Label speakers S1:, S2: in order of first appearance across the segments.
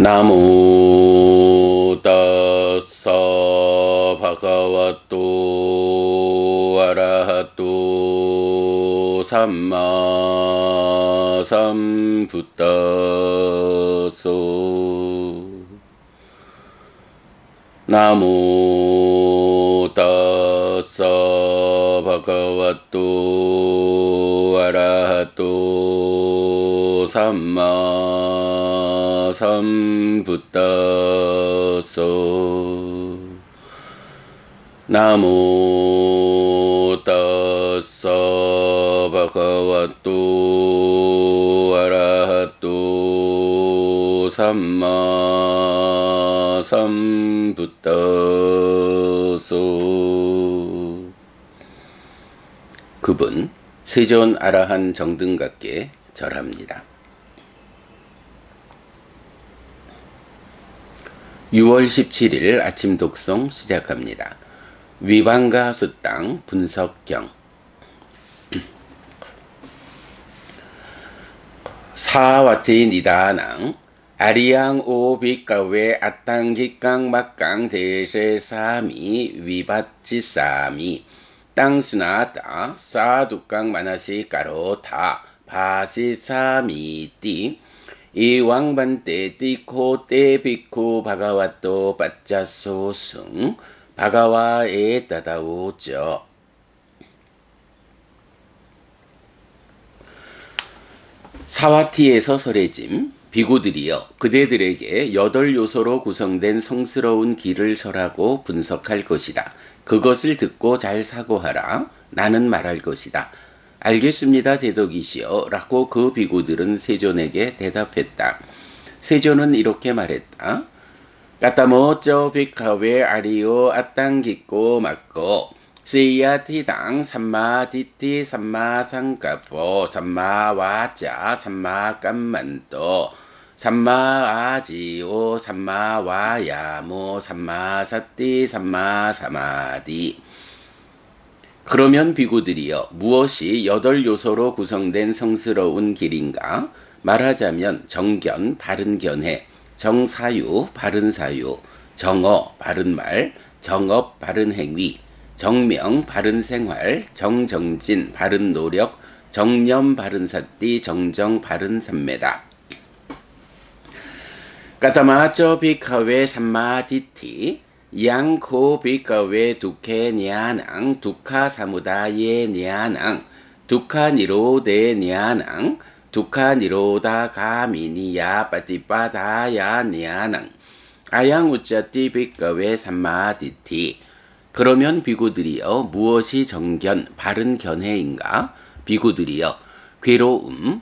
S1: 나무 따사 바가와또 아라하또 삼마 삼부따소 나무 따사 바가와또 아라하또 삼마 삼부따소 나무 따사 바가와또 아라하또 삼마 삼부따소. 그분 세존 아라한 정등각께 절합니다. 6월 17일 아침 독송 시작합니다. 위반가 수땅 분석경. 사와티 니다낭 아리양 오비가웨 아땅기깡 막강 대세사미 위바치사미 땅수나다 사두깡 마나시 까로타 바시사미띠 이왕반때 띠코 때비쿠 바가와또 빠짜소승 바가와에 따다오죠. 사와티에서 설해짐 비구들이여 그대들에게 8요소로 구성된 성스러운 길을 설하고 분석할 것이다. 그것을 듣고 잘 사고하라. 나는 말할 것이다. 알겠습니다 대덕이시여 라고 그 비구들은 세존에게 대답했다. 세존은 이렇게 말했다. 까따모쩌 비카웨 아리오 아땅기꼬 막고 시야티당 삼마디티 삼마상가포 삼마와자 삼마깐만도 삼마아지오 삼마와야모 삼마사띠 삼마사마디. 그러면 비구들이여 무엇이 8요소로 구성된 성스러운 길인가? 말하자면 정견, 바른 견해, 정사유, 바른 사유, 정어, 바른 말, 정업, 바른 행위, 정명, 바른 생활, 정정진, 바른 노력, 정념, 바른 사띠, 정정, 바른 삼매다. 까타마쩌 비카웨 삼마디티 양코 비카웨 두케 냐낭 두카 사무다예 냐낭 두카 니로데 냐낭 두카 니로다 가미니야 빠티빠다야 냐낭 아양 우짜띠 비카웨 삼마디티. 그러면 비구들이여 무엇이 정견 바른 견해인가? 비구들이여 괴로움에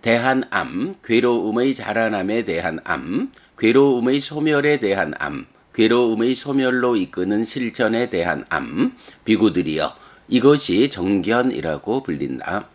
S1: 대한 암, 괴로움의 자라남에 대한 암, 괴로움의 소멸에 대한 암, 괴로움의 소멸로 이끄는 실천에 대한 암, 비구들이여 이것이 정견이라고 불린다.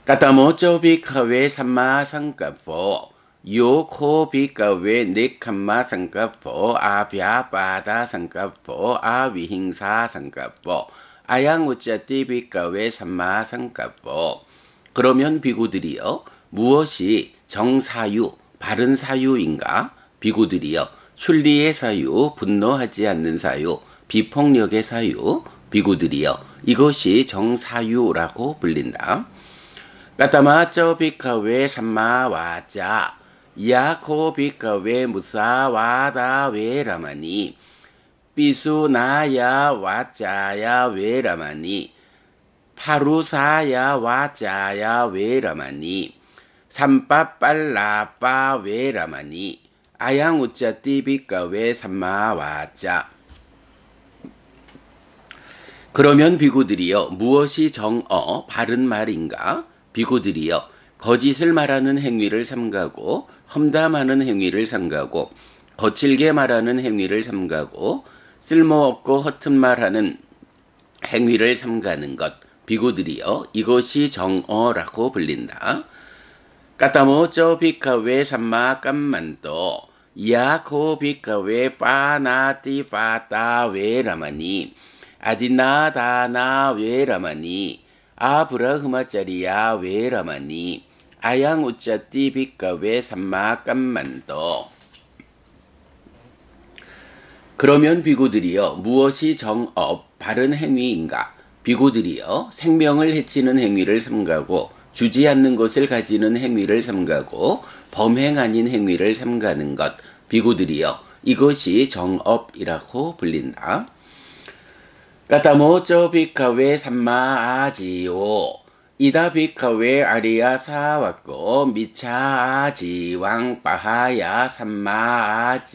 S1: 까타모쩌 비카웨 삼마상가포 요코 비카웨 네캄마 상가포 아비아바다 상가포 아위행사 상가포 아양우짜띠 비카웨 삼마상가포. 그러면 비구들이여 무엇이 정사유, 바른 사유인가? 비구들이여 순리의 사유, 분노하지 않는 사유, 비폭력의 사유, 비구들이여 이것이 정사유라고 불린다. 까타마쩌 비카웨 삼마와자 야코 비카웨 무사와다 웨라마니 비수나야 와자야 웨라마니 파루사야 와자야 웨라마니 삼빠빨라빠 웨라마니 아양우짜띠 비카웨 삼마와자. 그러면 비구들이여 무엇이 정어 바른 말인가? 비구들이여 거짓을 말하는 행위를 삼가고 험담하는 행위를 삼가고 거칠게 말하는 행위를 삼가고 쓸모없고 허튼 말하는 행위를 삼가는 것. 비구들이여 이것이 정어라고 불린다. 까타모쩌 비카웨 삼마깐만도 야코 비카웨 파나티 파타 웨라마니 아디나다나 웨라마니 아브라흐마짜리야 웨라마니 아양 우짜띠 빗가외 삼마깜만도. 그러면 비구들이여 무엇이 정업 바른 행위인가? 비구들이여 생명을 해치는 행위를 삼가고 주지 않는 것을 가지는 행위를 삼가고 범행 아닌 행위를 삼가는 것. 비구들이여 이것이 정업이라고 불린다. 까타모쩌 비카웨 삼마아지오 이다 비카웨 아리야 사왔고 미차아지왕 빠하야 삼마아지웨나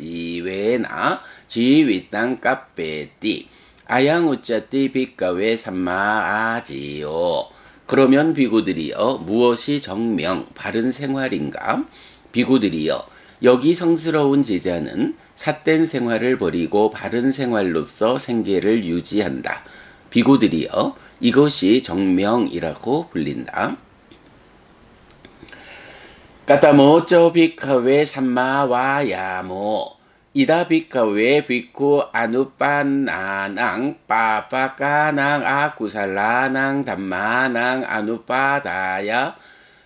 S1: 지윗땅 까빼띠 아양우짜띠 비카웨 삼마아지오. 그러면 비구들이여 무엇이 정명 바른 생활인가? 비구들이여 여기 성스러운 제자는 삿된 생활을 버리고 바른 생활로서 생계를 유지한다. 비구들이여 이것이 정명이라고 불린다. 까타모쩌 비카웨 삼마와야모 이다 비카웨 비쿠 아누빠나낭 빠빠까낭 아쿠살라낭 담마낭 아누빠다야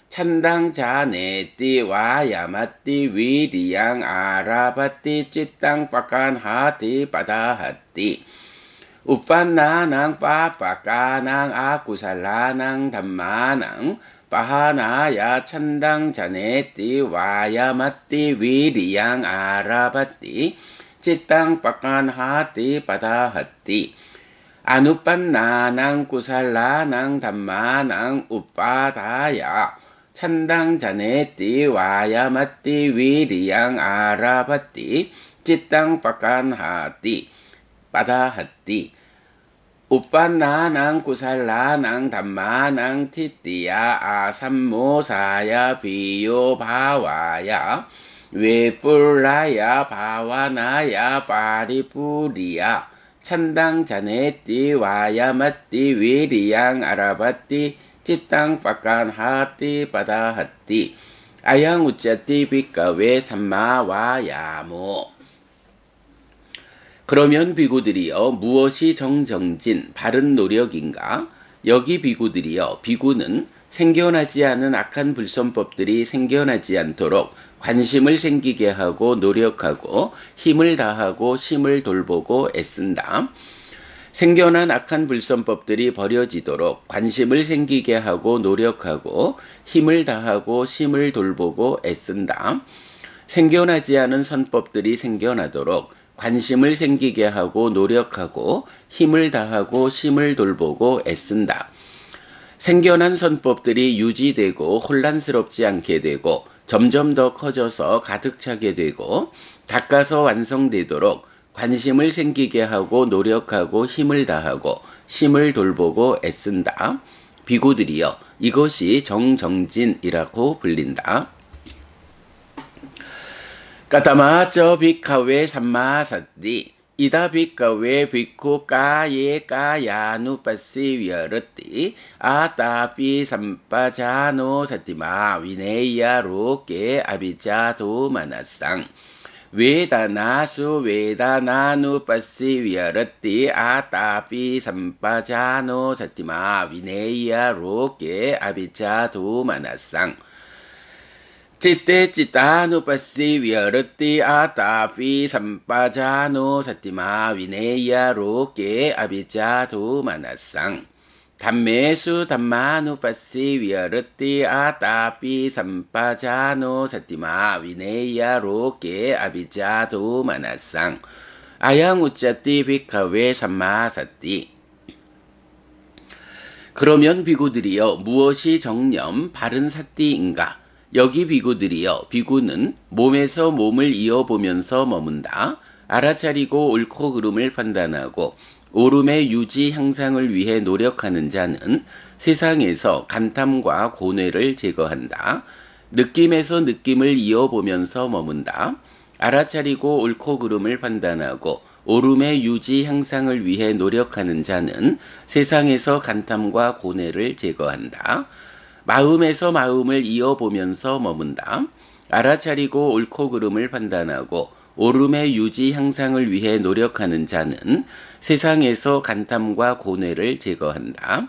S1: 찬당자네띠 와야마띠 위리양 아라바띠 찌땅 빠깐하띠 빠다하띠 우판나낭 빠빠까낭 아쿠살라낭 담마낭 빠하나야 찬당자네띠 와야마띠 위리양 아라바띠 찌땅 빠깐하띠 빠다하띠 아누빤나낭 구살라낭 담마낭 우빠다야 찬당자네띠 와야마띠 위리양 아라바띠 찌땅 빠깐하띠 빠다하띠 우빤나낭 구살라낭 담마낭 티띠야 아삼모사야 비요바와야 외뿔라야 바와나야 바리뿌리야 찬당자네띠 와야마띠 위리양 아라바띠 찌땅 빠깐하띠 빠다하띠 아양우짜띠 비카웨 삼마와야모. 그러면 비구들이여 무엇이 정정진 바른 노력인가? 여기 비구들이여 비구는 생겨나지 않은 악한 불선법들이 생겨나지 않도록 관심을 생기게 하고 노력하고 힘을 다하고 심을 돌보고 애쓴다. 생겨난 악한 불선법들이 버려지도록 관심을 생기게 하고 노력하고 힘을 다하고 심을 돌보고 애쓴다. 생겨나지 않은 선법들이 생겨나도록 관심을 생기게 하고 노력하고 힘을 다하고 심을 돌보고 애쓴다. 생겨난 선법들이 유지되고 혼란스럽지 않게 되고 점점 더 커져서 가득 차게 되고 닦아서 완성되도록 관심을 생기게 하고 노력하고 힘을 다하고 심을 돌보고 애쓴다. 비구들이여 이것이 정정진이라고 불린다. 까타마쩌 비카웨 삼마사띠 이다 비카웨 비쿠 까예 까야누빠시 위어르띠 아따피 삼빠자노 사티마 위네야로케 아비자도 마나상 웨다나수 웨다나누빠시 위어르띠 아따피 삼빠자노 사티마 위네야로케 아비자도 마나상 찌떼 찌따누빠시 위어르띠 아따피 삼빠자노 사티마 위네야로케 아비자도 마나상 담메수 담마누빠시 위어르띠 아따피 삼빠자노 사티마 위네야로케 아비자도 마나상 아양우짜띠 비카웨 삼마사띠. 그러면 비구들이여 무엇이 정념 바른 사띠인가? 여기 비구들이여 비구는 몸에서 몸을 이어보면서 머문다. 알아차리고 옳고 그름을 판단하고 오름의 유지 향상을 위해 노력하는 자는 세상에서 간탐과 고뇌를 제거한다. 느낌에서 느낌을 이어보면서 머문다. 알아차리고 옳고 그름을 판단하고 오름의 유지 향상을 위해 노력하는 자는 세상에서 간탐과 고뇌를 제거한다. 마음에서 마음을 이어보면서 머문다. 알아차리고 옳고 그름을 판단하고 오름의 유지 향상을 위해 노력하는 자는 세상에서 간탐과 고뇌를 제거한다.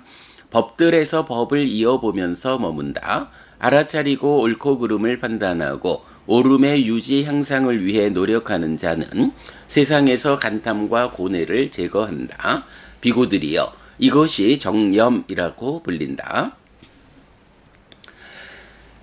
S1: 법들에서 법을 이어보면서 머문다. 알아차리고 옳고 그름을 판단하고 옳음의 유지 향상을 위해 노력하는 자는 세상에서 간탐과 고뇌를 제거한다. 비구들이여, 이것이 정념이라고 불린다.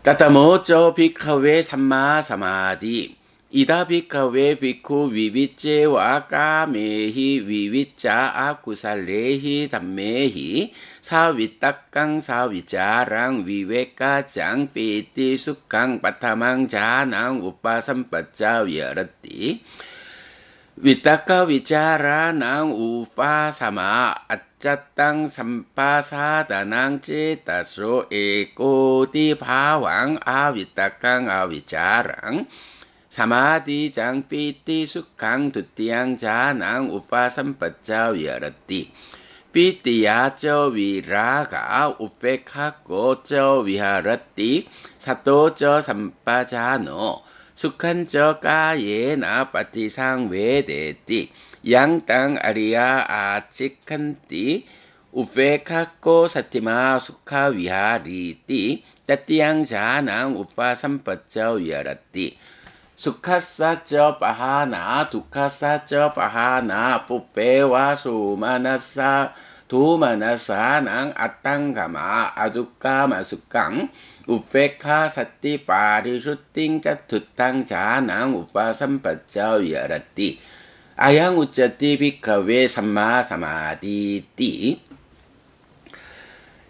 S1: 까타모쩌 비카웨 삼마 사마디 이다 비카웨 비쿠 위위째와 까메히 위위자 아쿠살레히 담메히 사위딱강 사위자랑 위웨까장 피띠 숙강 바타망 자낭 우빠삼빠자 위아라띠 위딱까 위자라낭 우파사마 아짜땅 삼파사다낭 찌따소 에꼬디 바왕 아위딱강 아위자랑 사마디장 피띠 숙강 두띠양 자낭 우파삼빠자 위아라띠 피띠야저 위라가 우페카고 저 위하라띠 사또저 삼빠자노 숙한저 까예나 파티상 외대띠 양땅 아리아 아치칸띠 우페카고 사티마 수카 위하리띠 따띠양 자낭 우파 삼빠저 위하라띠 수카사저 바하나 두카사저 바하나 뿌페와 수마나사 도마나사낭 아땅가마 아두까마 숙강 우페카 사띠 파리슈팅 짜투땅 자낭 우파삼빠자 위아라띠 아양 우짜띠 비카웨 삼마 사마디띠.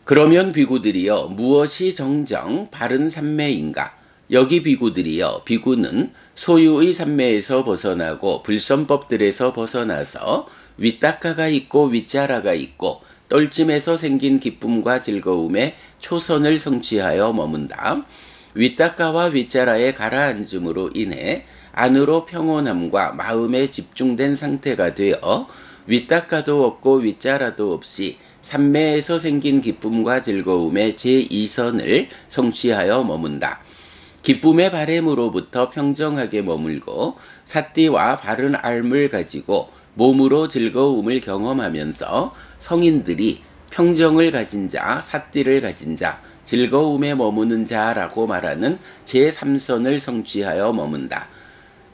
S1: 그러면 비구들이여, 무엇이 정정 바른 삼매인가? 여기 비구들이여, 비구는 소유의 삼매에서 벗어나고 불선법들에서 벗어나서 위딱가가 있고 윗자라가 있고 떨짐에서 생긴 기쁨과 즐거움에 초선을 성취하여 머문다. 윗딱가와 윗자라의 가라앉음으로 인해 안으로 평온함과 마음에 집중된 상태가 되어 윗딱가도 없고 윗자라도 없이 삼매에서 생긴 기쁨과 즐거움의 제2선을 성취하여 머문다. 기쁨의 바램으로부터 평정하게 머물고 사띠와 바른 삶을 가지고 몸으로 즐거움을 경험하면서 성인들이 평정을 가진 자, 사띠를 가진 자, 즐거움에 머무는 자라고 말하는 제3선을 성취하여 머문다.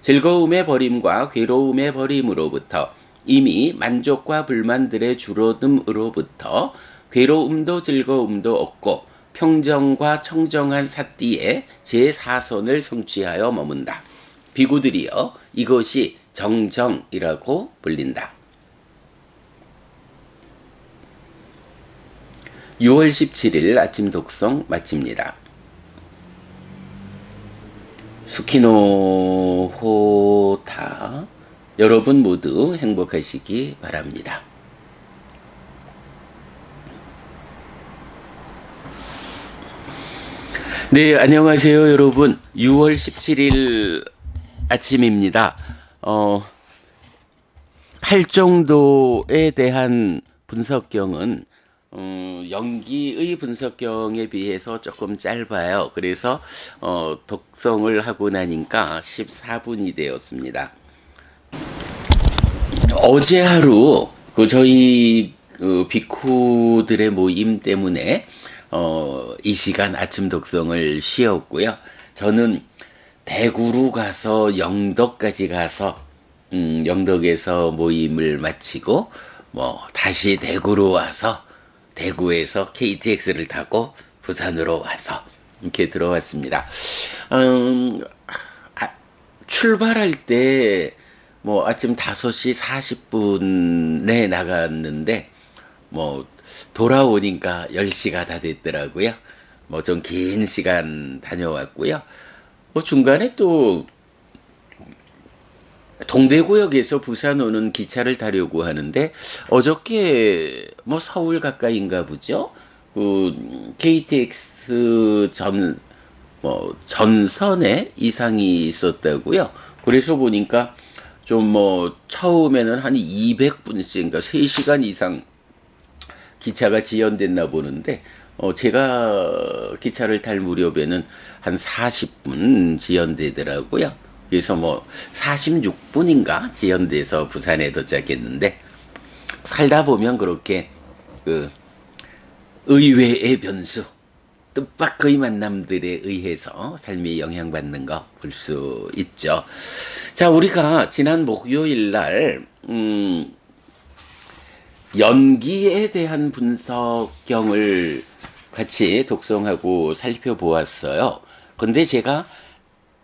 S1: 즐거움의 버림과 괴로움의 버림으로부터 이미 만족과 불만들의 줄어듦으로부터 괴로움도 즐거움도 없고 평정과 청정한 사띠의 제4선을 성취하여 머문다. 비구들이여, 이것이 정정이라고 불린다. 6월 17일 아침 독성 마칩니다. 수키노 호타. 여러분 모두 행복하시기 바랍니다. 네, 안녕하세요 여러분. 6월 17일 아침입니다. 팔정도에 대한 분석경은 연기의 분석경에 비해서 조금 짧아요. 그래서 독성을 하고 나니까 14분이 되었습니다. 어제 하루 저희 비쿠들의 모임 때문에 이 시간 아침 독성을 쉬었고요. 저는 대구로 가서 영덕까지 가서 영덕에서 모임을 마치고 다시 대구로 와서 대구에서 KTX를 타고 부산으로 와서 이렇게 들어왔습니다. 출발할 때 아침 5시 40분에 나갔는데 돌아오니까 10시가 다 됐더라고요. 좀 긴 시간 다녀왔고요. 중간에 또 동대구역에서 부산 오는 기차를 타려고 하는데 어저께 서울 가까이인가 보죠. 그 KTX 전선에 이상이 있었다고요. 그래서 보니까 좀 처음에는 한 200분씩, 그러니까 3시간 이상 기차가 지연됐나 보는데 제가 기차를 탈 무렵에는 한 40분 지연되더라고요. 그래서 46분인가 지연돼서 부산에 도착했는데, 살다 보면 그렇게 의외의 변수, 뜻밖의 만남들에 의해서 삶이 영향받는 거 볼 수 있죠. 자, 우리가 지난 목요일 날 연기에 대한 분석경을 같이 독송하고 살펴보았어요. 근데 제가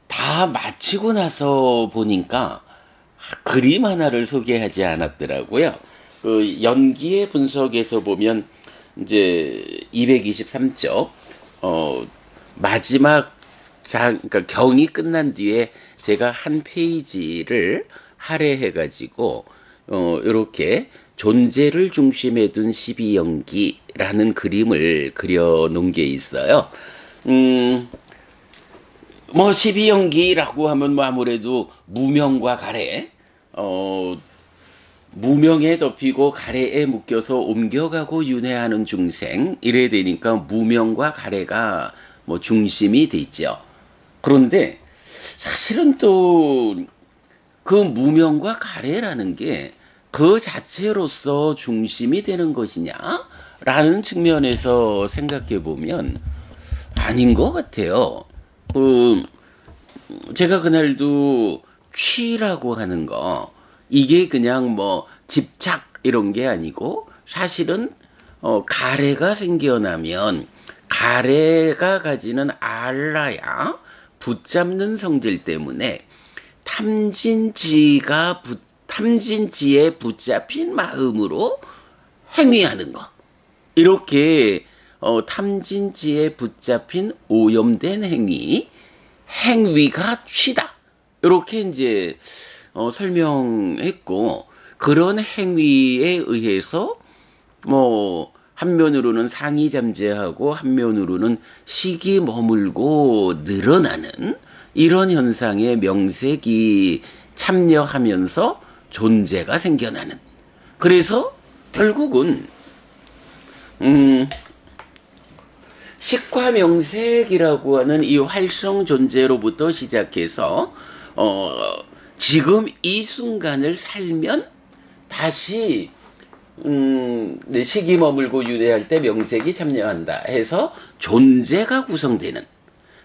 S1: 다 마치고 나서 보니까 그림 하나를 소개하지 않았더라고요. 그 연기의 분석에서 보면 이제 223쪽 마지막 그러니까 경이 끝난 뒤에 제가 한 페이지를 할애해가지고 이렇게 존재를 중심에 둔 12연기라는 그림을 그려놓은 게 있어요. 뭐 12연기라고 하면 뭐 아무래도 무명과 가래, 무명에 덮이고 가래에 묶여서 옮겨가고 윤회하는 중생 이래 되니까 무명과 가래가 뭐 중심이 돼 있죠. 그런데 사실은 또 그 무명과 가래라는 게 그 자체로서 중심이 되는 것이냐라는 측면에서 생각해 보면 아닌 것 같아요. 제가 그날도 취라고 하는 거 이게 그냥 뭐 집착 이런 게 아니고 사실은 가래가 생겨나면 가래가 가지는 알라야 붙잡는 성질 때문에 탐진지에 붙잡힌 마음으로 행위하는 거. 이렇게 탐진지에 붙잡힌 오염된 행위가 취다. 이렇게 이제 설명했고 그런 행위에 의해서 뭐 한면으로는 상이 잠재하고 한면으로는 식이 머물고 늘어나는 이런 현상에 명색이 참여하면서 존재가 생겨나는. 그래서 결국은 식과명색이라고 하는 이 활성 존재로부터 시작해서 지금 이 순간을 살면 다시 식이 머물고 유래할 때 명색이 참여한다 해서 존재가 구성되는.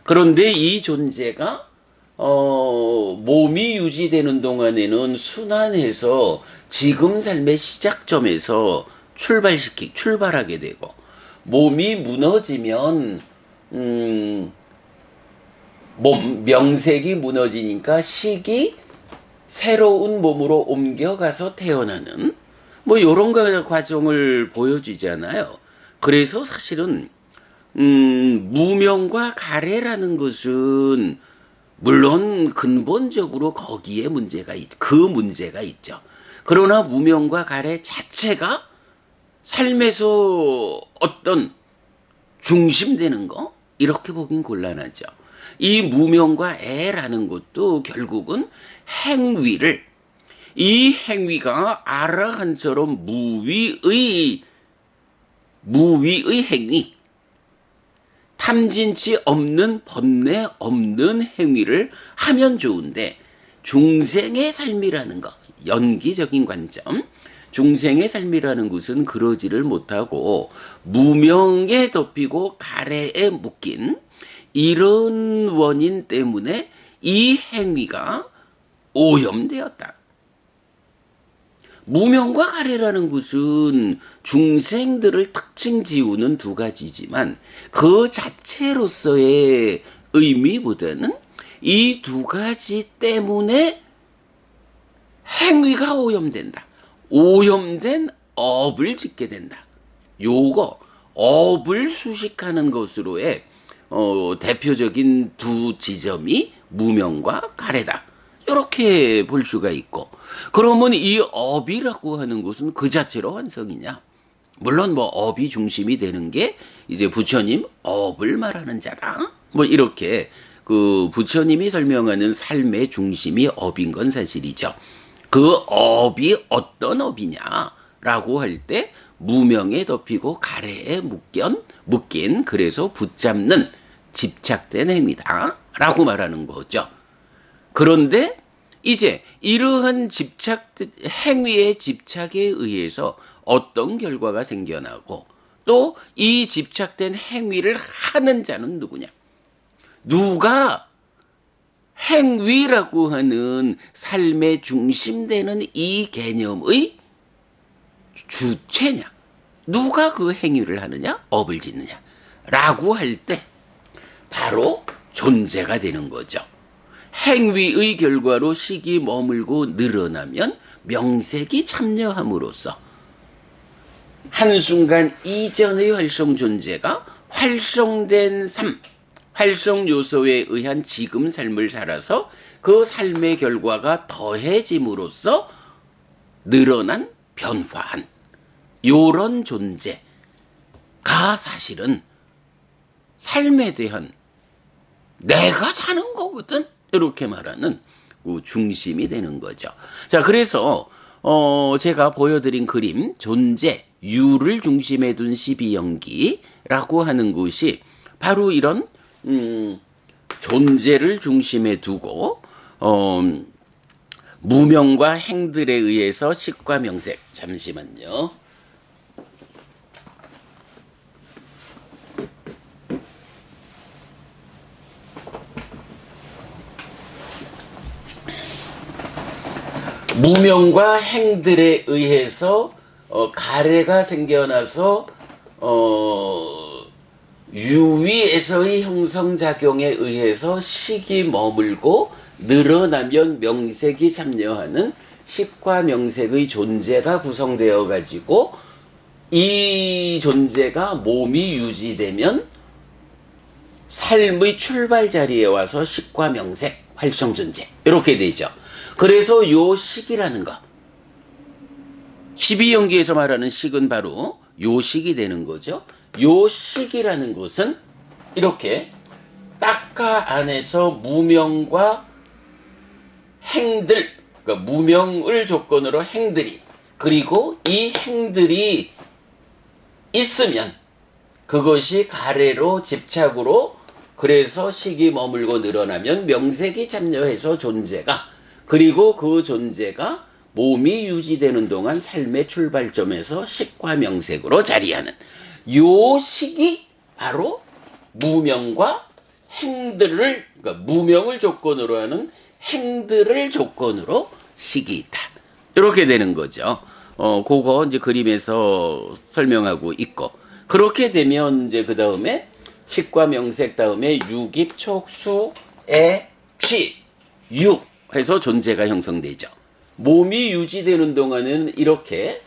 S1: 그런데 이 존재가 몸이 유지되는 동안에는 순환해서 지금 삶의 시작점에서 출발하게 되고 몸이 무너지면 명색이 무너지니까 식이 새로운 몸으로 옮겨가서 태어나는 뭐 이런 과정을 보여주잖아요. 그래서 사실은 무명과 가래라는 것은 물론 근본적으로 거기에 그 문제가 있죠. 그러나 무명과 가래 자체가 삶에서 어떤 중심되는 거? 이렇게 보긴 곤란하죠. 이 무명과 애라는 것도 결국은 이 행위가 아라한처럼 무위의 행위, 탐진치 없는 번뇌 없는 행위를 하면 좋은데 중생의 삶이라는 것, 연기적인 관점, 중생의 삶이라는 것은 그러지를 못하고 무명에 덮이고 가래에 묶인 이런 원인 때문에 이 행위가 오염되었다. 무명과 가래라는 것은 중생들을 특징 지우는 두 가지지만 그 자체로서의 의미보다는 이 두 가지 때문에 행위가 오염된다. 오염된 업을 짓게 된다. 요거 업을 수식하는 것으로의 대표적인 두 지점이 무명과 가래다. 이렇게 볼 수가 있고, 그러면 이 업이라고 하는 것은 그 자체로 완성이냐? 물론 뭐 업이 중심이 되는 게 이제 부처님 업을 말하는 자다. 뭐 이렇게 그 부처님이 설명하는 삶의 중심이 업인 건 사실이죠. 그 업이 어떤 업이냐라고 할 때 무명에 덮이고 가래에 묶인 그래서 붙잡는 집착된 행위다라고 말하는 거죠. 그런데 이제 이러한 행위의 집착에 의해서 어떤 결과가 생겨나고 또 이 집착된 행위를 하는 자는 누구냐? 누가 행위라고 하는 삶의 중심되는 이 개념의 주체냐? 누가 그 행위를 하느냐? 업을 짓느냐? 라고 할 때 바로 존재가 되는 거죠. 행위의 결과로 식이 머물고 늘어나면 명색이 참여함으로써 한순간 이전의 활성 존재가 활성된 삶, 활성 요소에 의한 지금 삶을 살아서 그 삶의 결과가 더해짐으로써 늘어난 변화한 요런 존재가 사실은 삶에 대한 내가 사는 거거든, 이렇게 말하는 그 중심이 되는 거죠. 자, 그래서 제가 보여드린 그림 존재, 유를 중심에 둔 12연기라고 하는 것이 바로 이런 존재를 중심에 두고 무명과 행들에 의해서 식과 명색, 잠시만요. 무명과 행들에 의해서 가래가 생겨나서 유위에서의 형성작용에 의해서 식이 머물고 늘어나면 명색이 참여하는 식과 명색의 존재가 구성되어 가지고 이 존재가 몸이 유지되면 삶의 출발 자리에 와서 식과 명색, 활성 존재, 이렇게 되죠. 그래서 요 식이라는 거, 12연기에서 말하는 식은 바로 요 식이 되는 거죠. 요 식이라는 것은 이렇게 딱가 안에서 무명과 행들, 그러니까 무명을 조건으로 행들이, 그리고 이 행들이 있으면 그것이 가래로 집착으로, 그래서 식이 머물고 늘어나면 명색이 참여해서 존재가, 그리고 그 존재가 몸이 유지되는 동안 삶의 출발점에서 식과 명색으로 자리하는 요 식이 바로 무명과 행들을, 그러니까 무명을 조건으로 하는 행들을 조건으로 식이 있다, 이렇게 되는 거죠. 그거 이제 그림에서 설명하고 있고, 그렇게 되면 이제 그 다음에 식과 명색 다음에 유깁촉수에 취, 유 해서 존재가 형성되죠. 몸이 유지되는 동안은 이렇게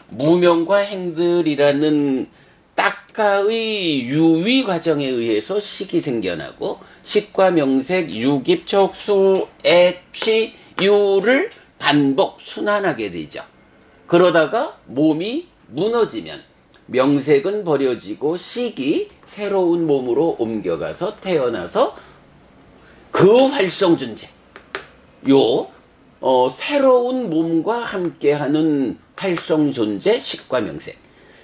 S1: 무명과 행들이라는 딱가의 유위 과정에 의해서 식이 생겨나고, 식과 명색, 유깁촉수에 취, 유를 반복 순환하게 되죠. 그러다가 몸이 무너지면 명색은 버려지고 식이 새로운 몸으로 옮겨가서 태어나서 그 활성 존재, 요 새로운 몸과 함께하는 활성 존재, 식과 명색,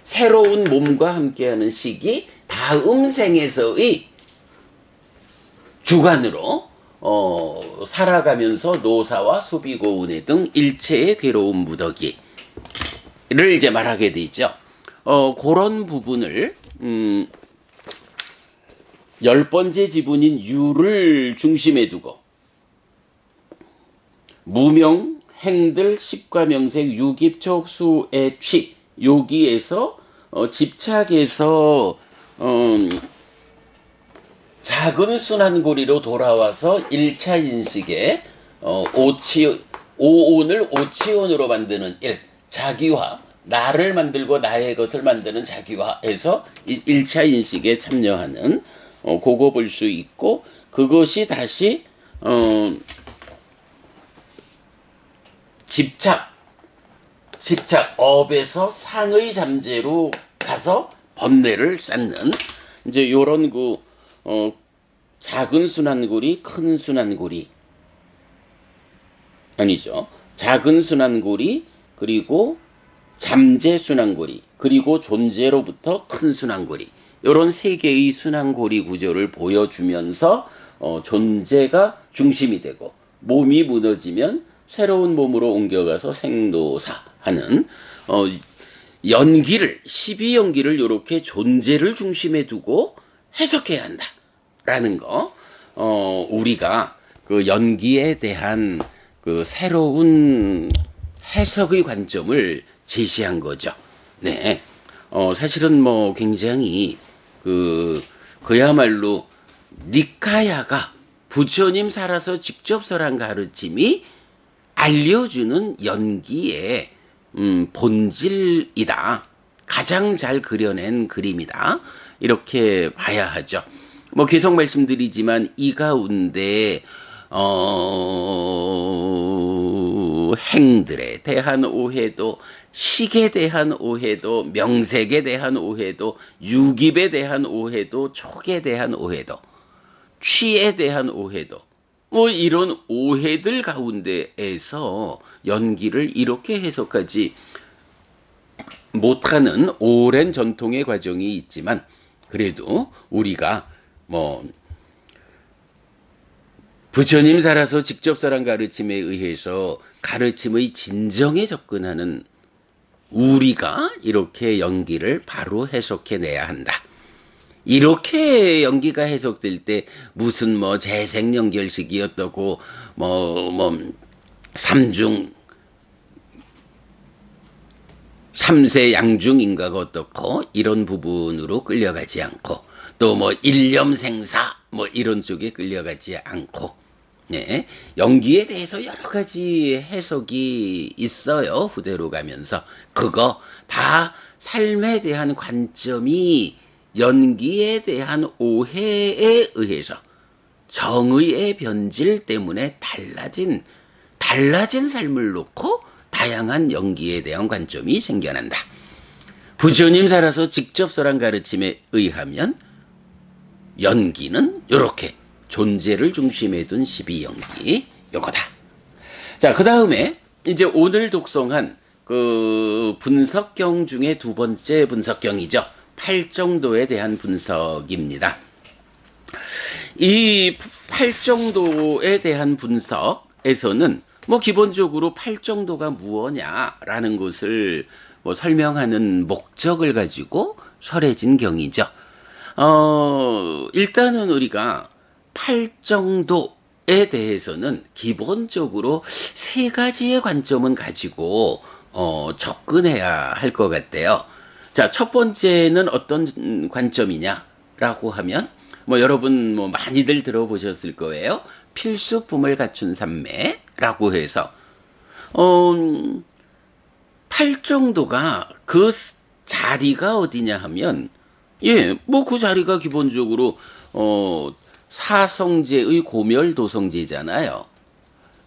S1: 새로운 몸과 함께하는 식이 다음 생에서의 주관으로 살아가면서 노사와 수비고운회 등 일체의 괴로운 무더기를 이제 말하게 되죠. 그런 부분을 10번째 지분인 유를 중심에 두고 무명, 행들, 식과 명색, 유깁촉수의 취, 여기에서 집착에서 작은 순환고리로 돌아와서 1차 인식에 오온을 오치온으로 만드는 자기화, 나를 만들고 나의 것을 만드는 자기화에서 1차 인식에 참여하는 그거 볼 수 있고, 그것이 다시 집착업에서 상의 잠재로 가서 번뇌를 쌓는 이제 요런 작은 순환고리, 큰 순환고리, 아니죠. 작은 순환고리, 그리고 잠재 순환고리, 그리고 존재로부터 큰 순환고리, 요런 세 개의 순환고리 구조를 보여주면서 존재가 중심이 되고, 몸이 무너지면 새로운 몸으로 옮겨가서 생노사 하는 연기를, 12연기를 이렇게 존재를 중심에 두고 해석해야 한다라는 거. 우리가 그 연기에 대한 그 새로운 해석의 관점을 제시한 거죠. 네. 사실은 뭐 굉장히 그야말로 니카야가 부처님 살아서 직접 설한 가르침이 알려주는 연기의 본질이다. 가장 잘 그려낸 그림이다. 이렇게 봐야 하죠. 뭐 계속 말씀드리지만 이 가운데 행들에 대한 오해도, 식에 대한 오해도, 명색에 대한 오해도, 유깁에 대한 오해도, 촉에 대한 오해도, 취에 대한 오해도, 뭐 이런 오해들 가운데에서 연기를 이렇게 해석하지 못하는 오랜 전통의 과정이 있지만, 그래도 우리가 뭐 부처님 살아서 직접 설한 가르침에 의해서 가르침의 진정에 접근하는 우리가 이렇게 연기를 바로 해석해내야 한다. 이렇게 연기가 해석될 때 무슨 뭐 재생연결식이었다고 삼세 양중인가가 어떻고 이런 부분으로 끌려가지 않고, 또 뭐 일념생사 뭐 이런 쪽에 끌려가지 않고, 네, 연기에 대해서 여러 가지 해석이 있어요. 후대로 가면서 그거 다 삶에 대한 관점이 연기에 대한 오해에 의해서 정의의 변질 때문에 달라진 삶을 놓고 다양한 연기에 대한 관점이 생겨난다. 부처님 살아서 직접 설한 가르침에 의하면 연기는 이렇게 존재를 중심에 둔 12연기 요거다. 자, 그 다음에 이제 오늘 독송한 그 분석경 중에 두 번째 분석경이죠. 팔정도에 대한 분석입니다. 이 팔정도에 대한 분석에서는 뭐 기본적으로 팔정도가 무엇냐라는 것을 뭐 설명하는 목적을 가지고 설해진 경이죠. 일단은 우리가 팔정도에 대해서는 기본적으로 세 가지의 관점은 가지고 접근해야 할 것 같아요. 자, 첫 번째는 어떤 관점이냐라고 하면 뭐 여러분 뭐 많이들 들어보셨을 거예요. 필수품을 갖춘 삼매라고 해서 팔정도가 그 자리가 어디냐 하면, 예, 뭐 그 자리가 기본적으로 사성제의 고멸도성제잖아요.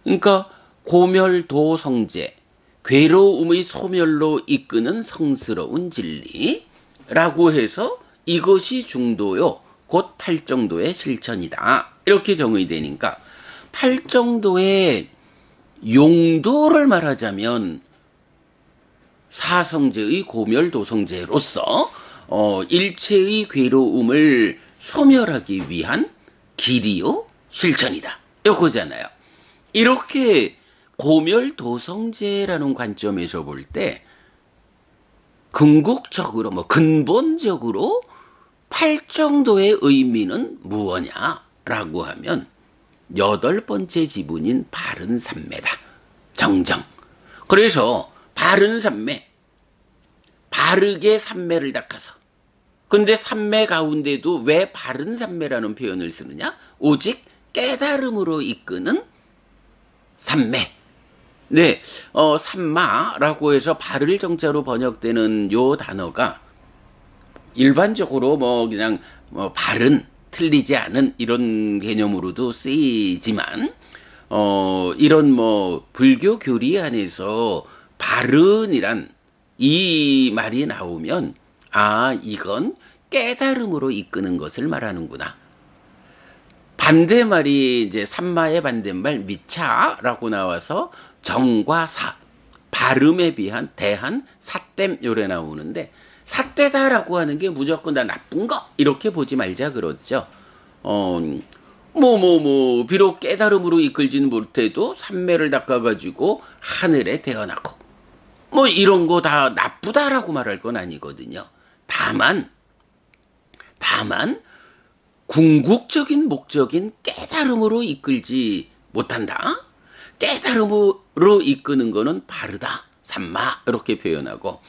S1: 그러니까 고멸도성제, 괴로움의 소멸로 이끄는 성스러운 진리라고 해서 이것이 중도요, 곧 팔정도의 실천이다. 이렇게 정의되니까 팔정도의 용도를 말하자면 사성제의 고멸도성제로서 일체의 괴로움을 소멸하기 위한 길이요 실천이다. 이거잖아요. 이렇게 고멸도성제라는 관점에서 볼 때 궁극적으로 근본적으로 팔정도의 의미는 무엇냐라고 하면 여덟 번째 지분인 바른 삼매다. 정정. 그래서 바른 삼매, 바르게 삼매를 닦아서. 근데 삼매 가운데도 왜 바른 삼매라는 표현을 쓰느냐? 오직 깨달음으로 이끄는 삼매. 네, 삼마라고 해서 바를 정자로 번역되는 요 단어가 일반적으로 그냥 바른, 틀리지 않은 이런 개념으로도 쓰이지만, 이런 불교 교리 안에서 바른이란 이 말이 나오면, 이건 깨달음으로 이끄는 것을 말하는구나. 반대말이 이제 삼마의 반대말 미차라고 나와서 정과 사, 발음에 대한 사땜 요래 나오는데, 삿되다라고 하는 게 무조건 다 나쁜 거 이렇게 보지 말자 그러죠. 비록 깨달음으로 이끌지는 못해도 삼매를 닦아가지고 하늘에 태어나고 뭐 이런 거 다 나쁘다라고 말할 건 아니거든요. 다만 궁극적인 목적인 깨달음으로 이끌지 못한다. 깨달음으로 이끄는 거는 바르다. 삼마 이렇게 표현하고,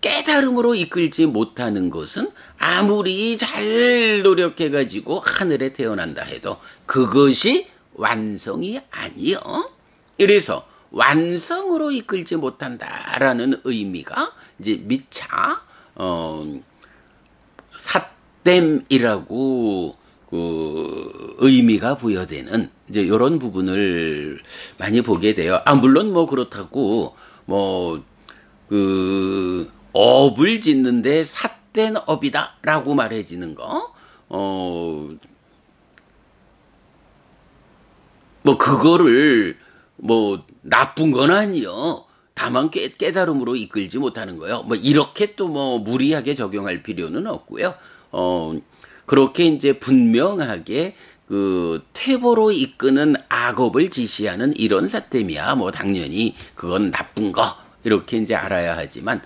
S1: 깨달음으로 이끌지 못하는 것은 아무리 잘 노력해가지고 하늘에 태어난다 해도 그것이 완성이 아니요. 이래서 완성으로 이끌지 못한다라는 의미가 이제 미차 삿됨이라고 그 의미가 부여되는 이제 이런 부분을 많이 보게 돼요. 물론 뭐 그렇다고 뭐 그 업을 짓는데 삿된 업이다라고 말해지는 거, 뭐 그거를 뭐 나쁜 건 아니요. 다만 깨달음으로 이끌지 못하는 거요. 뭐 이렇게 또 뭐 무리하게 적용할 필요는 없고요. 그렇게 이제 분명하게 그 퇴보로 이끄는 악업을 지시하는 이런 삿됨이야. 뭐 당연히 그건 나쁜 거 이렇게 이제 알아야 하지만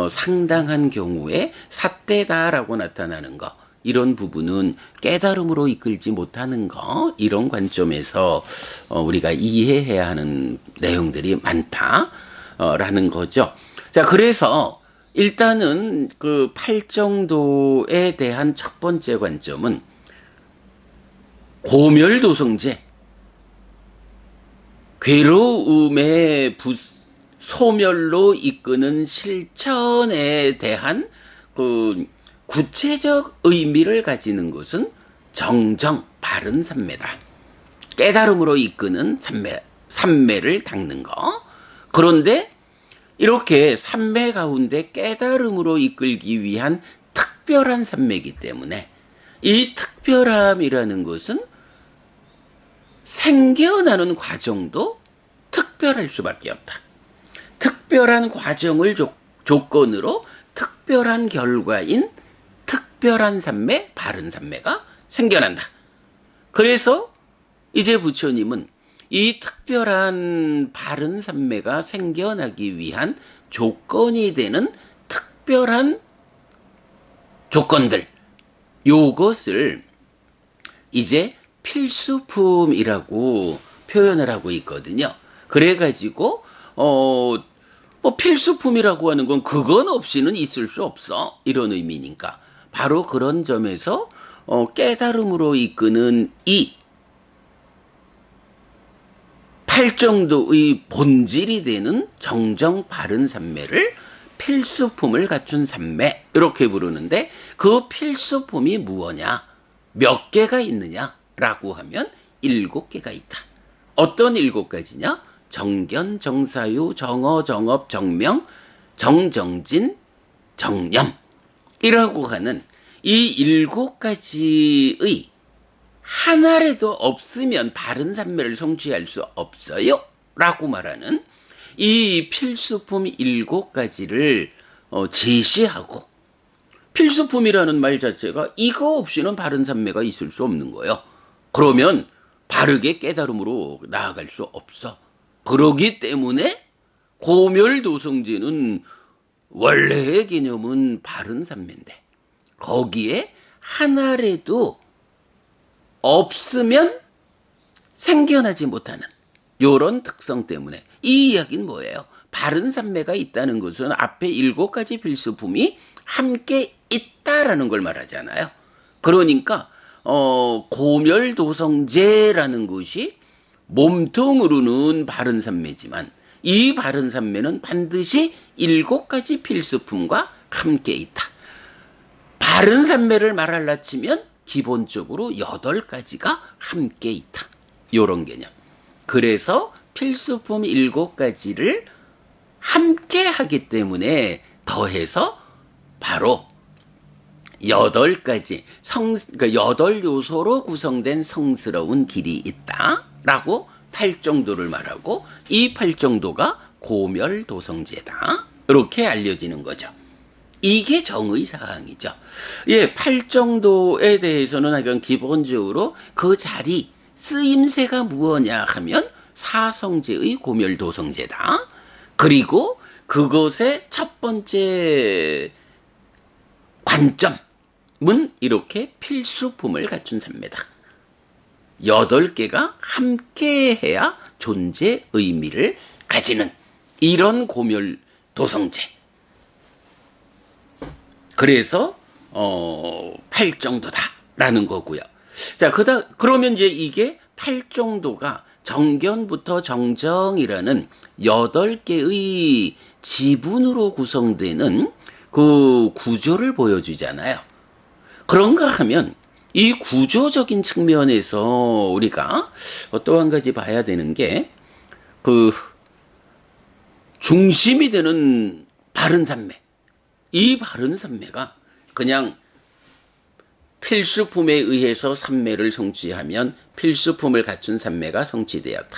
S1: 상당한 경우에 삿되다라고 나타나는 거, 이런 부분은 깨달음으로 이끌지 못하는 거, 이런 관점에서 우리가 이해해야 하는 내용들이 많다라는 거죠. 자, 그래서 일단은 그 팔정도에 대한 첫 번째 관점은 고멸도성제, 괴로움의 소멸로 이끄는 실천에 대한 그 구체적 의미를 가지는 것은 정정, 바른 삼매다. 깨달음으로 이끄는 삼매를 닦는 거. 그런데 이렇게 삼매 가운데 깨달음으로 이끌기 위한 특별한 삼매이기 때문에 이 특별함이라는 것은 생겨나는 과정도 특별할 수밖에 없다. 특별한 과정을 조건으로 특별한 결과인 특별한 삼매, 바른 삼매가 생겨난다. 그래서 이제 부처님은 이 특별한 바른 삼매가 생겨나기 위한 조건이 되는 특별한 조건들, 요것을 이제 필수품이라고 표현을 하고 있거든요. 그래가지고 뭐 필수품이라고 하는 건 그건 없이는 있을 수 없어, 이런 의미니까 바로 그런 점에서 깨달음으로 이끄는 이 팔정도의 본질이 되는 정정 바른 삼매를 필수품을 갖춘 삼매 이렇게 부르는데, 그 필수품이 무엇냐, 몇 개가 있느냐라고 하면 7개가 있다. 어떤 7가지냐? 정견, 정사유, 정어, 정업, 정명, 정정진, 정념 이라고 하는 이 7가지의 하나라도 없으면 바른 삼매를 성취할 수 없어요 라고 말하는 이 필수품 7가지를 제시하고, 필수품이라는 말 자체가 이거 없이는 바른 삼매가 있을 수 없는 거예요. 그러면 바르게 깨달음으로 나아갈 수 없어. 그러기 때문에 고멸도성제는 원래의 개념은 바른 삼매인데 거기에 하나라도 없으면 생겨나지 못하는 이런 특성 때문에, 이 이야기는 뭐예요? 바른 삼매가 있다는 것은 앞에 7가지 필수품이 함께 있다라는 걸 말하잖아요. 그러니까 고멸도성제라는 것이 몸통으로는 바른 삼매지만 이 바른 삼매는 반드시 7가지 필수품과 함께 있다. 바른 삼매를 말하려 치면 기본적으로 8가지가 함께 있다. 요런 개념. 그래서 필수품 7가지를 함께 하기 때문에 더해서 바로 8가지 그러니까 8요소로 구성된 성스러운 길이 있다라고 팔정도를 말하고, 이 팔정도가 고멸도성제다 이렇게 알려지는 거죠. 이게 정의사항이죠. 예, 팔정도에 대해서는 하여간 기본적으로 그 자리 쓰임새가 무엇냐 하면 사성제의 고멸도성제다. 그리고 그것의 첫 번째 관점은 이렇게 필수품을 갖춘 산매다. 8개가 함께 해야 존재 의미를 가지는 이런 고멸 도성제. 그래서 8정도다라는 거고요. 자, 그러면 이제 이게 8정도가 정견부터 정정이라는 8개의 지분으로 구성되는 그 구조를 보여주잖아요. 그런가 하면 이 구조적인 측면에서 우리가 또 한 가지 봐야 되는 게 그 중심이 되는 바른 산매. 이 바른 산매가 그냥 필수품에 의해서 산매를 성취하면 필수품을 갖춘 산매가 성취되었다.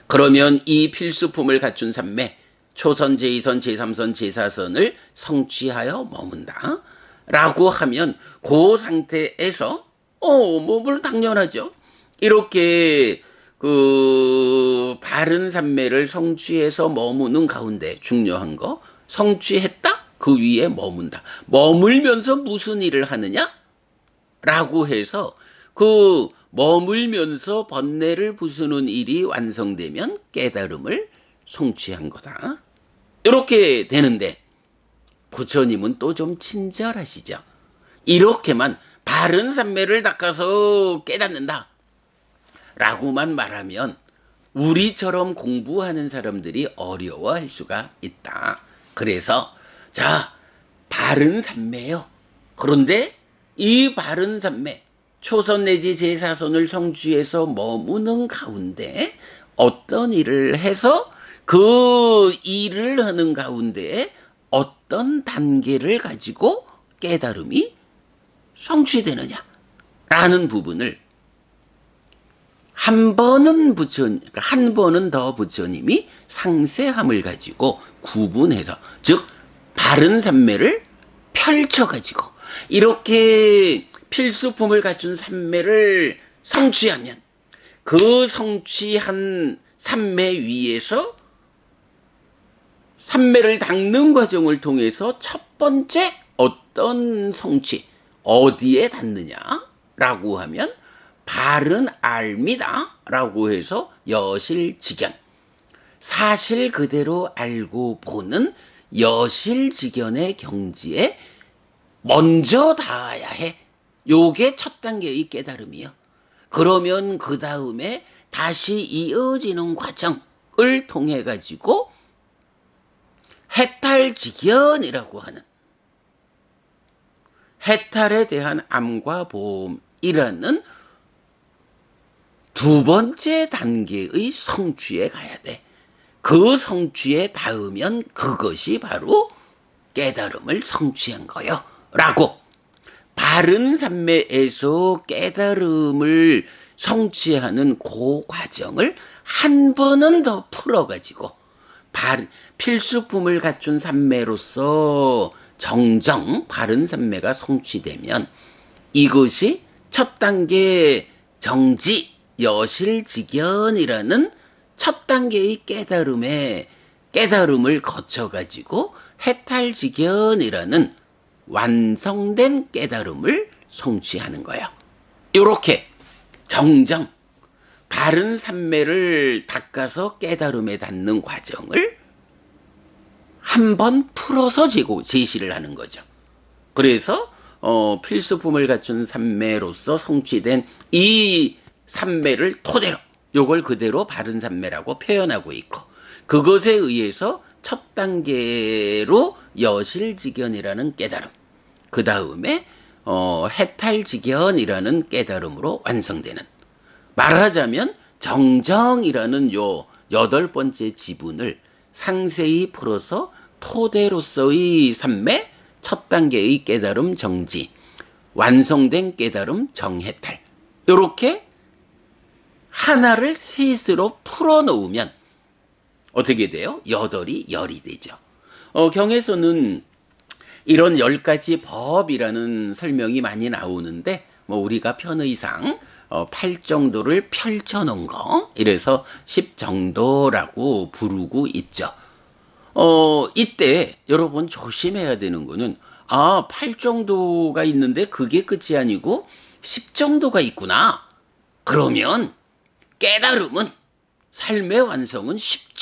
S1: 그러면 이 필수품을 갖춘 산매, 초선, 제2선, 제3선, 제4선을 성취하여 머문다. 라고 하면 그 상태에서 뭘 당연하죠. 이렇게 그 바른 산매를 성취해서 머무는 가운데 중요한 거 성취했다? 그 위에 머문다. 머물면서 무슨 일을 하느냐? 라고 해서 그 머물면서 번뇌를 부수는 일이 완성되면 깨달음을 성취한 거다. 이렇게 되는데 부처님은 또 좀 친절하시죠. 이렇게만 바른 산매를 닦아서 깨닫는다 라고만 말하면 우리처럼 공부하는 사람들이 어려워할 수가 있다. 그래서 자, 바른 산매요. 그런데 이 바른 산매, 초선 내지 제4선을 성취해서 머무는 가운데 어떤 일을 해서 그 일을 하는 가운데 어떤 단계를 가지고 깨달음이 성취되느냐라는 부분을 한 번은 더 부처님이 상세함을 가지고 구분해서, 즉 바른 산매를 펼쳐가지고 이렇게 필수품을 갖춘 산매를 성취하면 그 성취한 산매 위에서 산매를 닦는 과정을 통해서 첫 번째 어떤 성취, 어디에 닿느냐라고 하면 바른 알미다 라고 해서 여실직견, 사실 그대로 알고 보는 여실직견의 경지에 먼저 닿아야 해. 요게 첫 단계의 깨달음이요. 그러면 그 다음에 다시 이어지는 과정을 통해 가지고 해탈직견이라고 하는, 해탈에 대한 암과 보험이라는 두 번째 단계의 성취에 가야 돼. 그 성취에 닿으면 그것이 바로 깨달음을 성취한 거요 라고, 바른 산매에서 깨달음을 성취하는 그 과정을 한 번은 더 풀어가지고 필수품을 갖춘 산매로서 정정 바른 산매가 성취되면 이것이 첫 단계 정지 여실직견이라는 첫 단계의 깨달음을 거쳐가지고 해탈직견이라는 완성된 깨달음을 성취하는 거예요. 이렇게 정정 바른 산매를 닦아서 깨달음에 닿는 과정을 한번 풀어서 제시를 하는 거죠. 그래서 필수품을 갖춘 산매로서 성취된 이 산매를 토대로 요걸 그대로 바른 산매라고 표현하고 있고, 그것에 의해서 첫 단계로 여실직견이라는 깨달음, 그 다음에 해탈직견이라는 깨달음으로 완성되는, 말하자면 정정이라는 요 8번째 지분을 상세히 풀어서 토대로서의 산매, 첫 단계의 깨달음 정지, 완성된 깨달음 정해탈, 요렇게 하나를 셋으로 풀어놓으면 어떻게 돼요? 8이 10이 되죠. 경에서는 이런 10가지 법이라는 설명이 많이 나오는데, 우리가 편의상 8정도를 펼쳐놓은 거, 이래서 10정도라고 부르고 있죠. 이때 여러분 조심해야 되는 거는, 아, 8 정도가 있는데 그게 끝이 아니고 10 정도가 있구나. 그러면 깨달음은, 삶의 완성은 10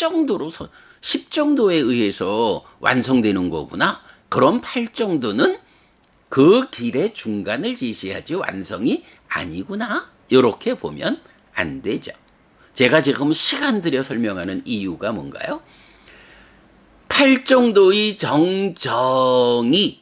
S1: 정도에 의해서 완성되는 거구나. 그럼 8 정도는 그 길의 중간을 지시하지 완성이 아니구나. 이렇게 보면 안 되죠. 제가 지금 시간 들여 설명하는 이유가 뭔가요? 8 정도의 정정이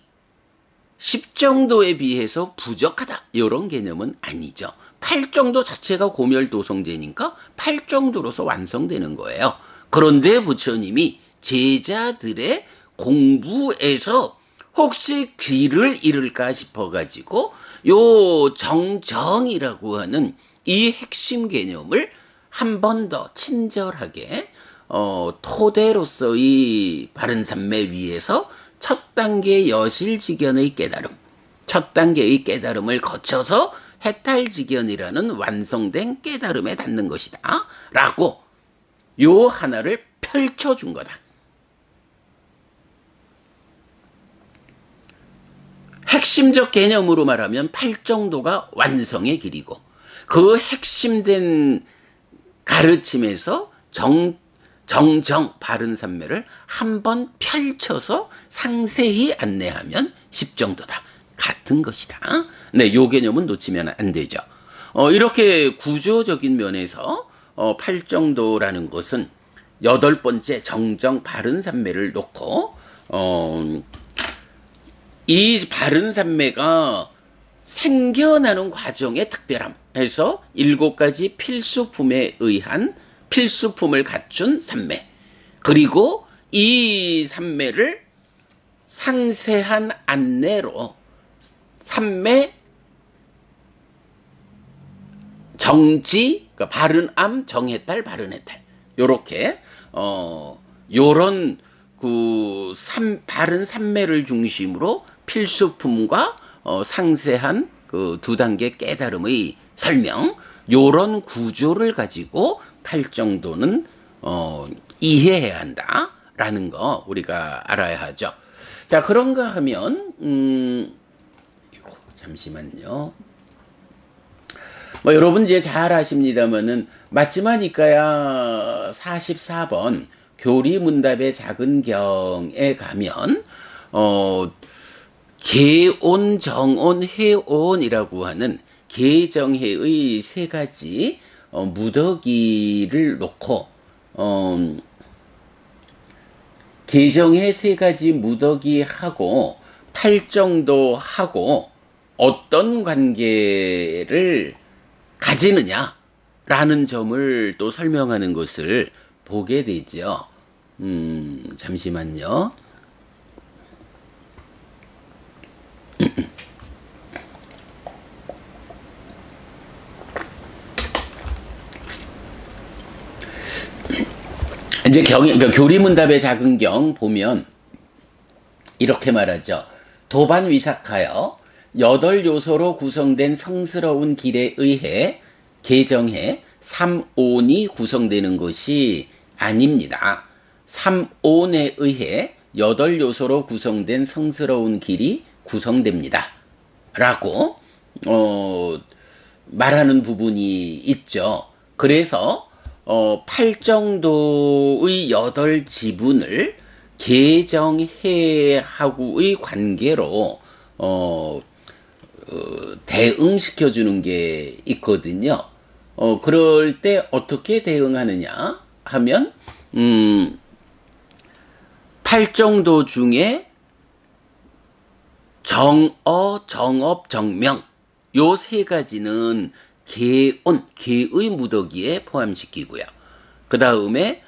S1: 10 정도에 비해서 부족하다. 이런 개념은 아니죠. 8 정도 자체가 고멸도성제니까 8 정도로서 완성되는 거예요. 그런데 부처님이 제자들의 공부에서 혹시 길을 잃을까 싶어가지고 요 정정이라고 하는 이 핵심 개념을 한 번 더 친절하게 토대로서의 바른 삼매 위에서 첫 단계 여실지견의 깨달음, 첫 단계의 깨달음을 거쳐서 해탈지견이라는 완성된 깨달음에 닿는 것이다 라고 요 하나를 펼쳐준 거다. 핵심적 개념으로 말하면 8 정도가 완성의 길이고, 그 핵심된 가르침에서 정정 바른 삼매를 한번 펼쳐서 상세히 안내하면 10 정도다. 같은 것이다. 네, 요 개념은 놓치면 안 되죠. 이렇게 구조적인 면에서 8 정도라는 것은 8번째 정정 바른 삼매를 놓고 이 바른 삼매가 생겨나는 과정의 특별함 해서 7가지 필수품에 의한 필수품을 갖춘 삼매, 그리고 이 삼매를 상세한 안내로 삼매 정지, 그러니까 바른암, 정해탈, 바른해탈, 요렇게 요런 그 바른 삼매를 중심으로 필수품과 상세한 그 2단계 깨달음의 설명, 요런 구조를 가지고 8 정도는 이해해야 한다라는 거 우리가 알아야 하죠. 자, 그런가 하면 잠시만요. 뭐 여러분 이제 잘 아십니다만은 맞지만 이까야 44번 교리문답의 작은 경에 가면 계온, 정온, 해온이라고 하는 계정해의 3가지 무더기를 놓고 계정해 3가지 무더기하고 8 정도하고 어떤 관계를 가지느냐라는 점을 또 설명하는 것을 보게 되죠. 잠시만요. 이제 그러니까 교리문답의 작은 경 보면 이렇게 말하죠. 도반 위삭하여 8요소로 구성된 성스러운 길에 의해 계정해 3온이 구성되는 것이 아닙니다. 3온에 의해 8요소로 구성된 성스러운 길이 구성됩니다. 라고 말하는 부분이 있죠. 그래서 8 정도의 8지분을 계정해하고의 관계로 대응시켜주는 게 있거든요. 그럴 때 어떻게 대응하느냐 하면 8 정도 중에 정어, 정업, 정명 요 3가지는 계온, 계의 무더기에 포함시키고요. 그 다음에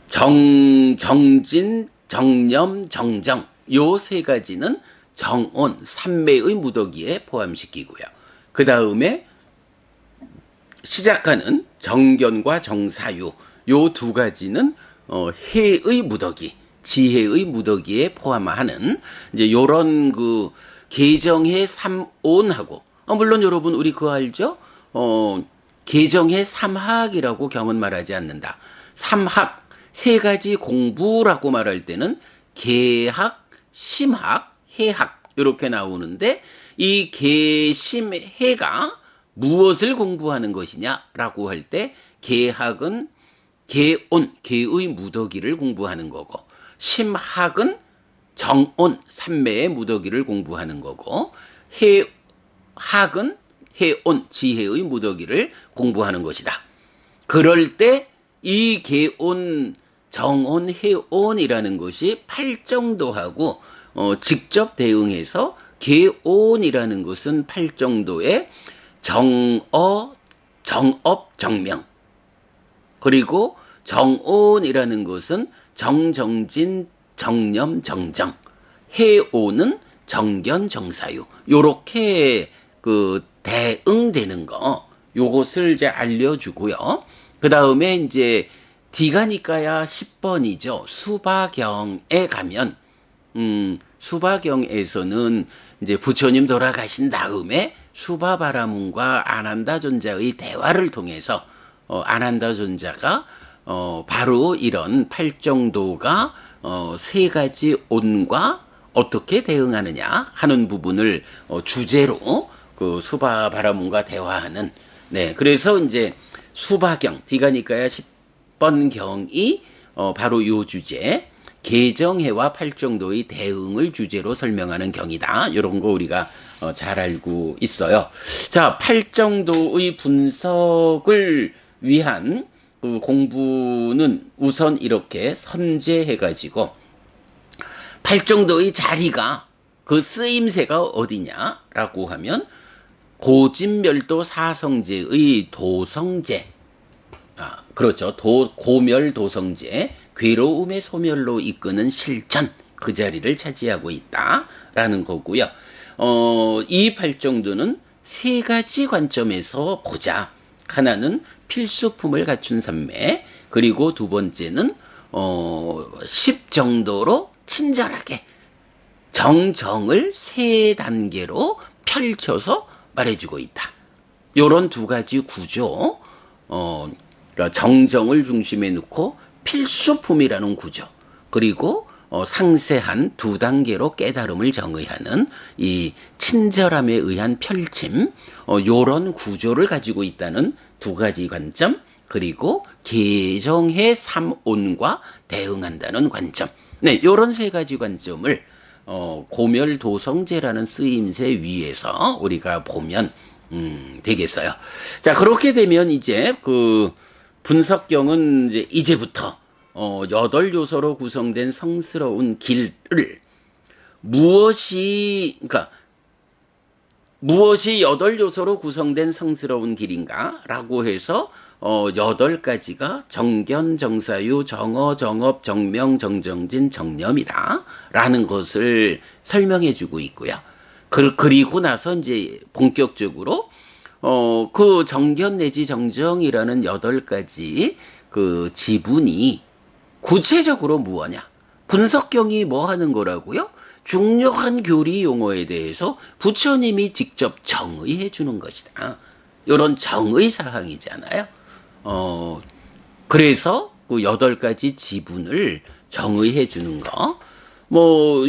S1: 정진, 정념, 정정 요 3가지는 정온, 삼매의 무더기에 포함시키고요. 그 다음에 시작하는 정견과 정사유 요 2가지는 해의 무더기, 지혜의 무더기에 포함하는 이제 요런 그 계정해 3온하고 물론 여러분 우리 그거 알죠? 계정해 3학이라고 경은 말하지 않는다. 3학 세 가지 공부라고 말할 때는 계학, 심학, 해학 이렇게 나오는데 이 계심해가 무엇을 공부하는 것이냐라고 할 때 계학은 계온, 계의 무더기를 공부하는 거고 심학은 정온, 삼매의 무더기를 공부하는 거고 해학은 해온, 지혜의 무더기를 공부하는 것이다. 그럴 때 이 계온, 정온, 해온이라는 것이 팔정도하고 직접 대응해서 계온이라는 것은 팔정도의 정업, 정명 그리고 정온이라는 것은 정정진, 정념, 정정 해온은 정견, 정사유 요렇게 그 대응되는 거 요것을 이제 알려주고요. 그 다음에 이제 디가니까야 10번이죠. 수바경에 가면 수바경에서는 이제 부처님 돌아가신 다음에 수바바라문과 아난다존자의 대화를 통해서 아난다존자가 바로 이런 팔정도가 세 가지 온과 어떻게 대응하느냐 하는 부분을 주제로 그 수바바라문과 대화하는 네 그래서 이제 수바경 디가니까야 10번 경이 바로 요 주제 계정해와 팔정도의 대응을 주제로 설명하는 경이다. 이런 거 우리가 잘 알고 있어요. 자, 팔정도의 분석을 위한 그 공부는 우선 이렇게 선제해가지고 팔정도의 자리가 그 쓰임새가 어디냐라고 하면 고진멸도 사성제의 도성제 그렇죠. 고멸 도성제 괴로움의 소멸로 이끄는 실천 그 자리를 차지하고 있다라는 거고요. 이 팔정도는 세 가지 관점에서 보자. 하나는 필수품을 갖춘 삼매 그리고 두 번째는 10 정도로 친절하게 정정을 세 단계로 펼쳐서 말해주고 있다. 요런 두 가지 구조 그러니까 정정을 중심에 놓고 필수품이라는 구조 그리고 상세한 두 단계로 깨달음을 정의하는 이 친절함에 의한 펼침 요런 구조를 가지고 있다는 두 가지 관점 그리고 계정의 삼온과 대응한다는 관점 네 요런 세 가지 관점을 고멸도성제라는 쓰임새 위에서 우리가 보면 되겠어요. 자 그렇게 되면 이제 그 분석경은 이제부터 8요소로 구성된 성스러운 길을 무엇이 8요소로 구성된 성스러운 길인가? 라고 해서 8가지가 정견, 정사유, 정어, 정업, 정명, 정정진, 정념이다. 라는 것을 설명해 주고 있고요. 그리고 나서 이제 본격적으로 그 정견 내지 정정이라는 8가지 그 지분이 구체적으로 무엇냐? 분석경이 뭐 하는 거라고요? 중요한 교리 용어에 대해서 부처님이 직접 정의해 주는 것이다. 이런 정의 사항이잖아요. 그래서 그 8가지 지분을 정의해 주는 거.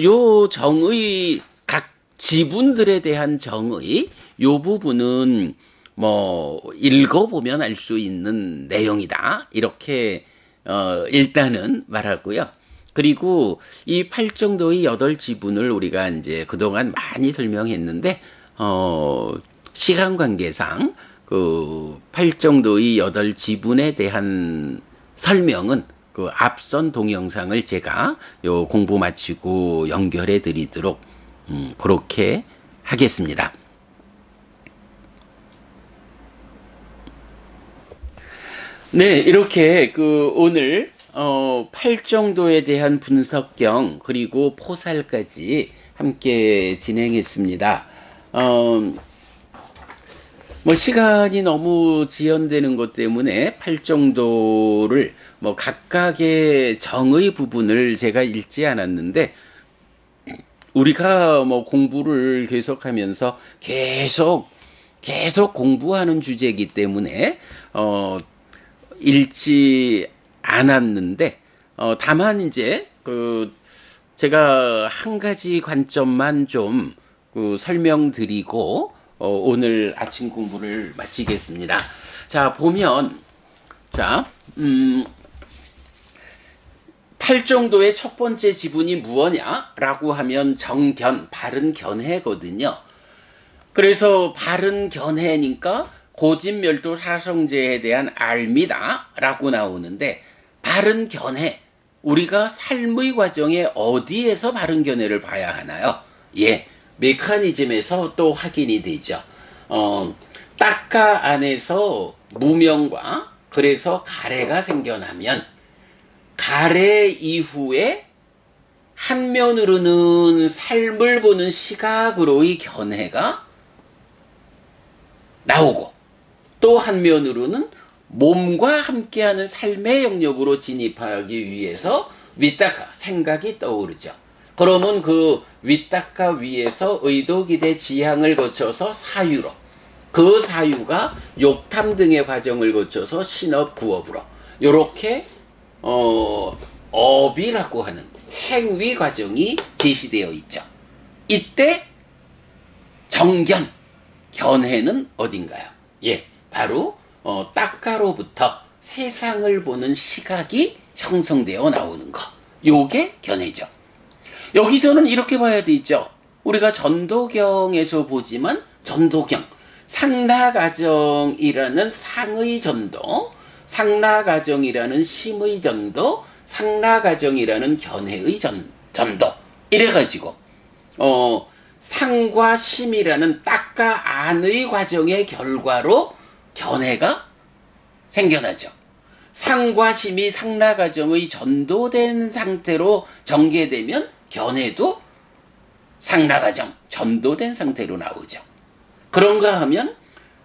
S1: 요 정의 각 지분들에 대한 정의 요 부분은 읽어보면 알 수 있는 내용이다. 이렇게 일단은 말하고요. 그리고 이 팔정도의 8지분을 우리가 이제 그동안 많이 설명했는데 시간 관계상 그 팔정도의 8지분에 대한 설명은 그 앞선 동영상을 제가 요 공부 마치고 연결해 드리도록 그렇게 하겠습니다. 네, 이렇게 그 오늘 팔정도에 대한 분석경 그리고 포살까지 함께 진행했습니다. 시간이 너무 지연되는 것 때문에 팔정도를 각각의 정의 부분을 제가 읽지 않았는데 우리가 공부를 계속하면서 계속 공부하는 주제이기 때문에 읽지 않았는데 다만 이제 제가 한 가지 관점만 좀 설명드리고 오늘 아침 공부를 마치겠습니다. 자, 보면 자, 팔정도의 첫 번째 지분이 무엇냐라고 하면 정견, 바른 견해거든요. 그래서 바른 견해니까 고진멸도 사성제에 대한 알미다라고 나오는데, 바른 견해, 우리가 삶의 과정에 어디에서 바른 견해를 봐야 하나요? 예, 메커니즘에서 또 확인이 되죠. 딱가 안에서 무명과 그래서 가래가 생겨나면 가래 이후에 한면으로는 삶을 보는 시각으로의 견해가 나오고, 또 한면으로는 몸과 함께하는 삶의 영역으로 진입하기 위해서 윗닦아 생각이 떠오르죠. 그러면 그 윗닦아 위에서 의도, 기대, 지향을 거쳐서 사유로, 그 사유가 욕탐 등의 과정을 거쳐서 신업, 구업으로 요렇게 업이라고 하는 행위 과정이 제시되어 있죠. 이때 정견, 견해는 어딘가요? 예, 바로 딱가로부터 세상을 보는 시각이 형성되어 나오는 것, 요게 견해죠. 여기서는 이렇게 봐야 되죠. 우리가 전도경에서 보지만 전도경, 상나가정이라는 상의 전도, 상나가정이라는 심의 전도, 상나가정이라는 견해의 전도, 이래가지고 상과 심이라는 딱과 안의 과정의 결과로 견해가 생겨나죠. 상과 심이 상나가정의 전도된 상태로 전개되면 견해도 상나가정, 전도된 상태로 나오죠. 그런가 하면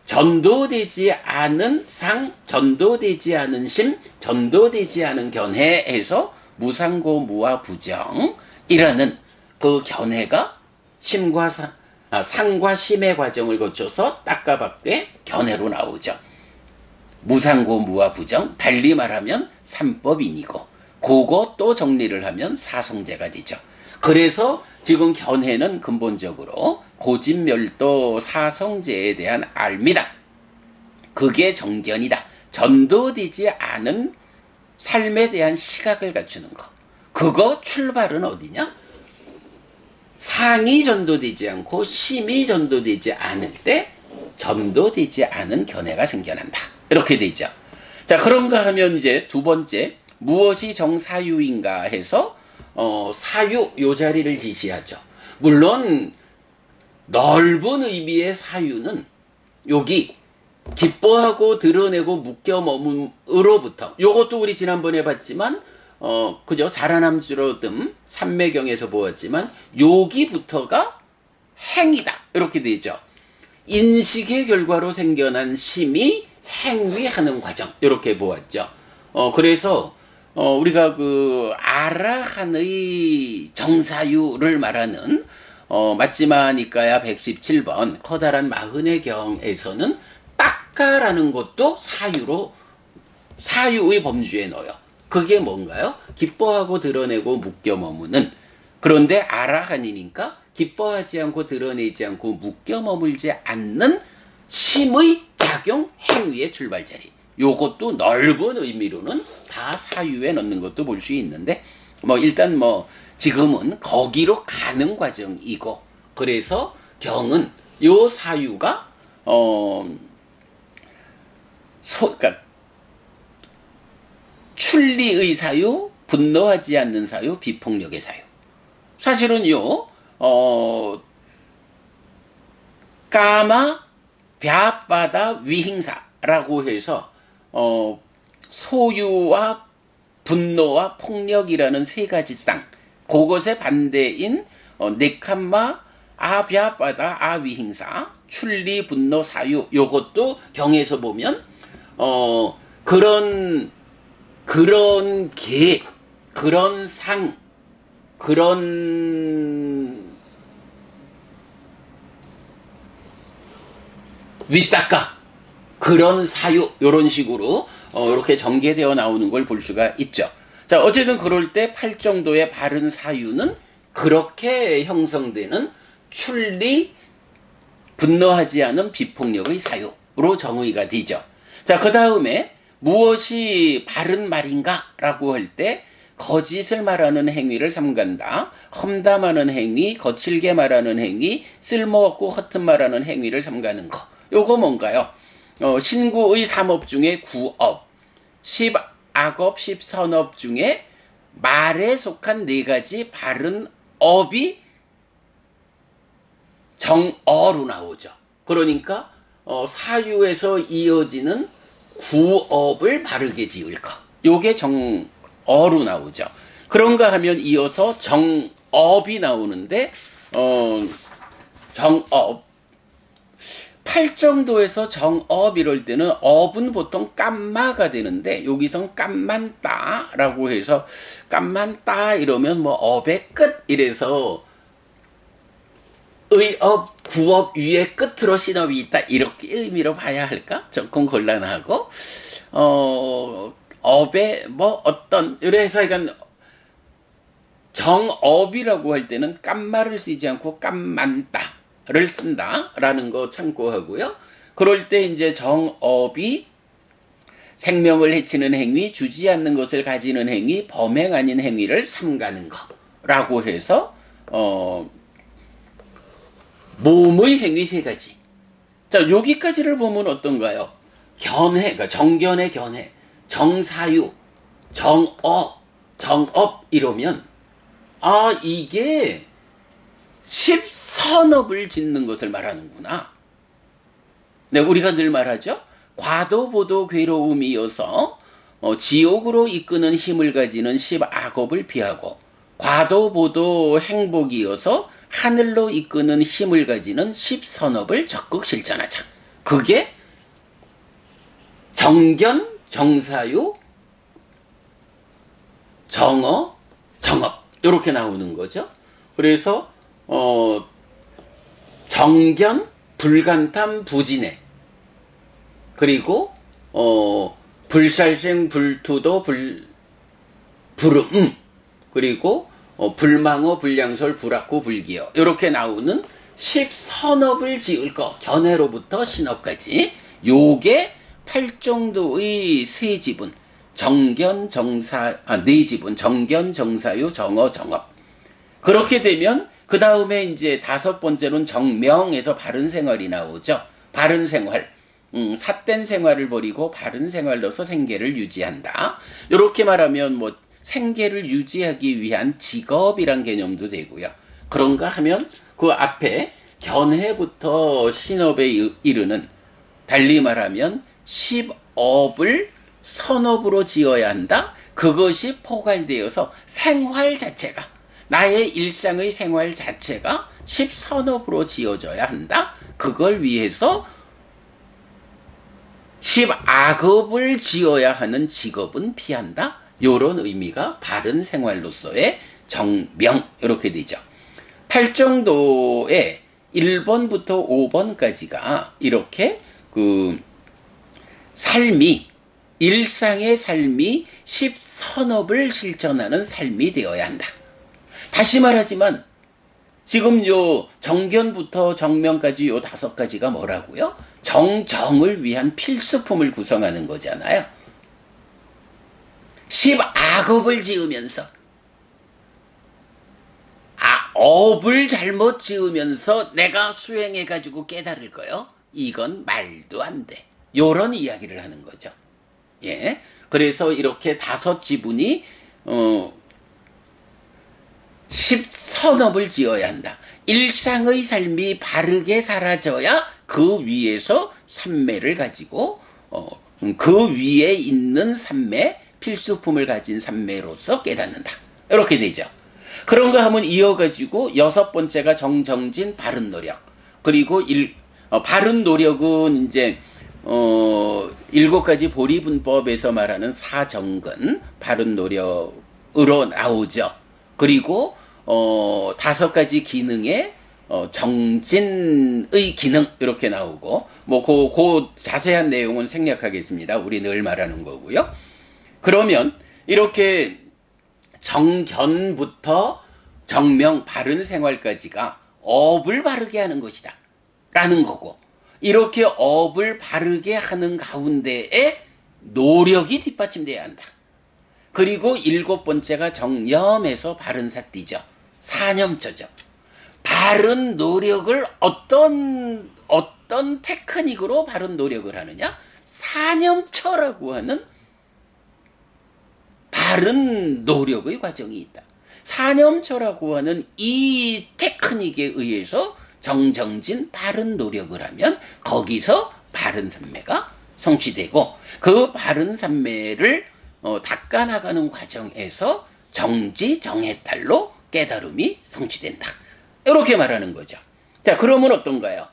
S1: 전도되지 않은 상, 전도되지 않은 심, 전도되지 않은 견해에서 무상고 무와 부정이라는 그 견해가 상과 심의 과정을 거쳐서 딱가밖에 견해로 나오죠. 무상고 무와 부정, 달리 말하면 삼법인이고, 그거 또 정리를 하면 사성제가 되죠. 그래서 지금 견해는 근본적으로 고진멸도 사성제에 대한 알미다. 그게 정견이다. 전도되지 않은 삶에 대한 시각을 갖추는 거. 그거 출발은 어디냐? 상이 전도되지 않고 심이 전도되지 않을 때 전도되지 않은 견해가 생겨난다. 이렇게 되죠. 자, 그런가 하면 이제 두 번째, 무엇이 정사유인가 해서 사유, 요 자리를 지시하죠. 물론 넓은 의미의 사유는 여기 기뻐하고 드러내고 묶여 머문으로부터, 요것도 우리 지난번에 봤지만 그죠? 자라남주로듬 삼매경에서 보았지만 여기부터가 행이다, 이렇게 되죠. 인식의 결과로 생겨난 심이 행위하는 과정, 이렇게 보았죠. 그래서 우리가 그 아라한의 정사유를 말하는 맞지마니까야 117번 커다란 마흔의 경에서는 딱가라는 것도 사유의 범주에 넣어요. 그게 뭔가요? 기뻐하고 드러내고 묶여 머무는. 그런데 아라한이니까 기뻐하지 않고 드러내지 않고 묶여 머물지 않는 심의 작용 행위의 출발자리. 요것도 넓은 의미로는 다 사유에 넣는 것도 볼 수 있는데, 일단 지금은 거기로 가는 과정이고, 그래서 경은 요 사유가 그러니까 출리의 사유, 분노하지 않는 사유, 비폭력의 사유. 사실은 까마 벼바다 위행사라고 해서 소유와 분노와 폭력이라는 세 가지 쌍, 그것의 반대인 네칸마 아벼바다 아위행사, 출리 분노 사유, 요것도 경에서 보면 그런 계획, 그런 상, 그런 윗닦아, 그런 사유, 요런 식으로 이렇게 전개되어 나오는 걸 볼 수가 있죠. 자, 어쨌든 그럴 때 팔정도의 바른 사유는 그렇게 형성되는 출리, 분노하지 않은 비폭력의 사유로 정의가 되죠. 자, 그 다음에 무엇이 바른 말인가? 라고 할 때 거짓을 말하는 행위를 삼간다. 험담하는 행위, 거칠게 말하는 행위, 쓸모없고 허튼 말하는 행위를 삼가는 거. 요거 뭔가요? 신구의 3업 중에 9업, 10악업, 10선업 중에 말에 속한 4가지 바른 업이 정어로 나오죠. 그러니까 사유에서 이어지는 9업을 바르게 지을 것. 요게 정어로 나오죠. 그런가 하면 이어서 정업이 나오는데 정업 팔정도에서 정업 이럴 때는 업은 보통 깜마가 되는데 여기선 깜만따라고 해서 깜만따 이러면 뭐 업의 끝 이래서 의업, 구업 위에 끝으로 신업이 있다 이렇게 의미로 봐야 할까? 조금 곤란하고 업에 뭐 어떤 이래서 이건 정업이라고 할 때는 깜마를 쓰지 않고 깜만따를 쓴다라는 거 참고하고요. 그럴 때 이제 정업이 생명을 해치는 행위, 주지 않는 것을 가지는 행위, 범행 아닌 행위를 삼가는 거라고 해서 몸의 행위 3가지. 자, 여기까지를 보면 어떤가요? 견해, 그러니까 정견의 견해, 정사유, 정업 이러면 이게 10선업을 짓는 것을 말하는구나. 네, 우리가 늘 말하죠. 과도보도 괴로움이어서 지옥으로 이끄는 힘을 가지는 10악업을 피하고 과도보도 행복이어서 하늘로 이끄는 힘을 가지는 10선업을 적극 실천하자. 그게 정견, 정사유, 정어, 정업 이렇게 나오는 거죠. 그래서 정견, 불간탐, 부진해 그리고 불살생, 불투도, 불음 그리고 불망어, 불량설, 불악구, 불기여 이렇게 나오는 10선업을 지을 거 견해로부터 신업까지 요게 8정도의 3지분 정견, 정사, 4지분 정견, 정사유, 정어, 정업 그렇게 되면 그 다음에 이제 5번째로는 정명에서 바른 생활이 나오죠. 바른 생활 삿된 생활을 버리고 바른 생활로서 생계를 유지한다. 이렇게 말하면 뭐 생계를 유지하기 위한 직업이란 개념도 되고요. 그런가 하면 그 앞에 견해부터 신업에 이르는 달리 말하면 10업을 선업으로 지어야 한다. 그것이 포괄되어서 생활 자체가 나의 일상의 생활 자체가 10선업으로 지어져야 한다. 그걸 위해서 10악업을 지어야 하는 직업은 피한다. 요런 의미가 바른 생활로서의 정명 이렇게 되죠. 8정도에 1번부터 5번까지가 이렇게 그 삶이 일상의 삶이 10선업을 실천하는 삶이 되어야 한다. 다시 말하지만 지금 요 정견부터 정명까지 요 5가지가 뭐라고요? 정정을 위한 필수품을 구성하는 거잖아요. 10악업을 지으면서 업을 잘못 지으면서 내가 수행해가지고 깨달을 거요? 이건 말도 안 돼. 요런 이야기를 하는 거죠. 예. 그래서 이렇게 5지분이 10선업을 지어야 한다. 일상의 삶이 바르게 사라져야 그 위에서 삼매를 가지고 그 위에 있는 삼매, 필수품을 가진 삼매로서 깨닫는다. 이렇게 되죠. 그런가 하면 이어가지고 6번째가 정정진 바른 노력. 그리고 바른 노력은 이제 7가지 보리분법에서 말하는 사정근 바른 노력으로 나오죠. 그리고 5가지 기능에 정진의 기능 이렇게 나오고 뭐 그 자세한 내용은 생략하겠습니다. 우리 늘 말하는 거고요. 그러면 이렇게 정견부터 정명 바른 생활까지가 업을 바르게 하는 것이다 라는 거고, 이렇게 업을 바르게 하는 가운데에 노력이 뒷받침돼야 한다. 그리고 7번째가 정념에서 바른 사띠죠. 사념처죠. 바른 노력을 어떤 테크닉으로 바른 노력을 하느냐? 사념처라고 하는 바른 노력의 과정이 있다. 사념처라고 하는 이 테크닉에 의해서 정정진 바른 노력을 하면 거기서 바른 삼매가 성취되고, 그 바른 삼매를 닦아나가는 과정에서 정지 정해탈로 깨달음이 성취된다. 이렇게 말하는 거죠. 자, 그러면 어떤가요?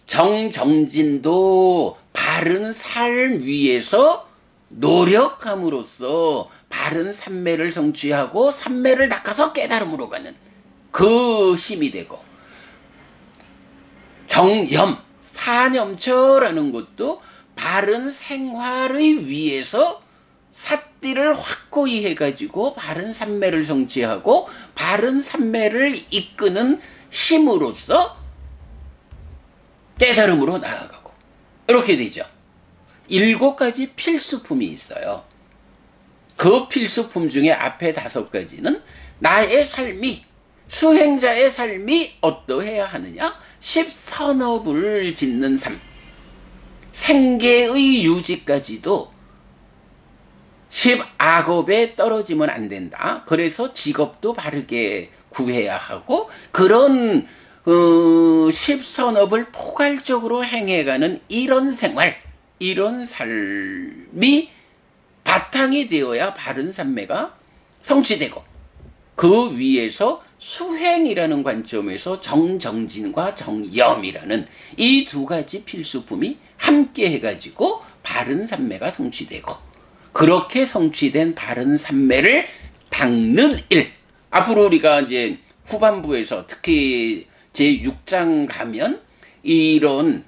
S1: 정정진도 바른 삶 위에서 노력함으로써 바른 삼매를 성취하고 삼매를 닦아서 깨달음으로 가는 그 힘이 되고, 정념, 사념처라는 것도 바른 생활의 위에서 삿띠를 확고히 해가지고 바른 삼매를 성취하고 바른 삼매를 이끄는 힘으로써 깨달음으로 나아가고, 이렇게 되죠. 7가지 필수품이 있어요. 그 필수품 중에 앞에 5가지는 나의 삶이, 수행자의 삶이 어떠해야 하느냐? 10선업을 짓는 삶, 생계의 유지까지도 10악업에 떨어지면 안 된다. 그래서 직업도 바르게 구해야 하고, 그런 10선업을 포괄적으로 행해가는 이런 생활, 이런 삶이 바탕이 되어야 바른 삼매가 성취되고, 그 위에서 수행이라는 관점에서 정정진과 정염이라는 이 2가지 필수품이 함께 해가지고 바른 삼매가 성취되고, 그렇게 성취된 바른 삼매를 닦는 일. 앞으로 우리가 이제 후반부에서 특히 제6장 가면 이런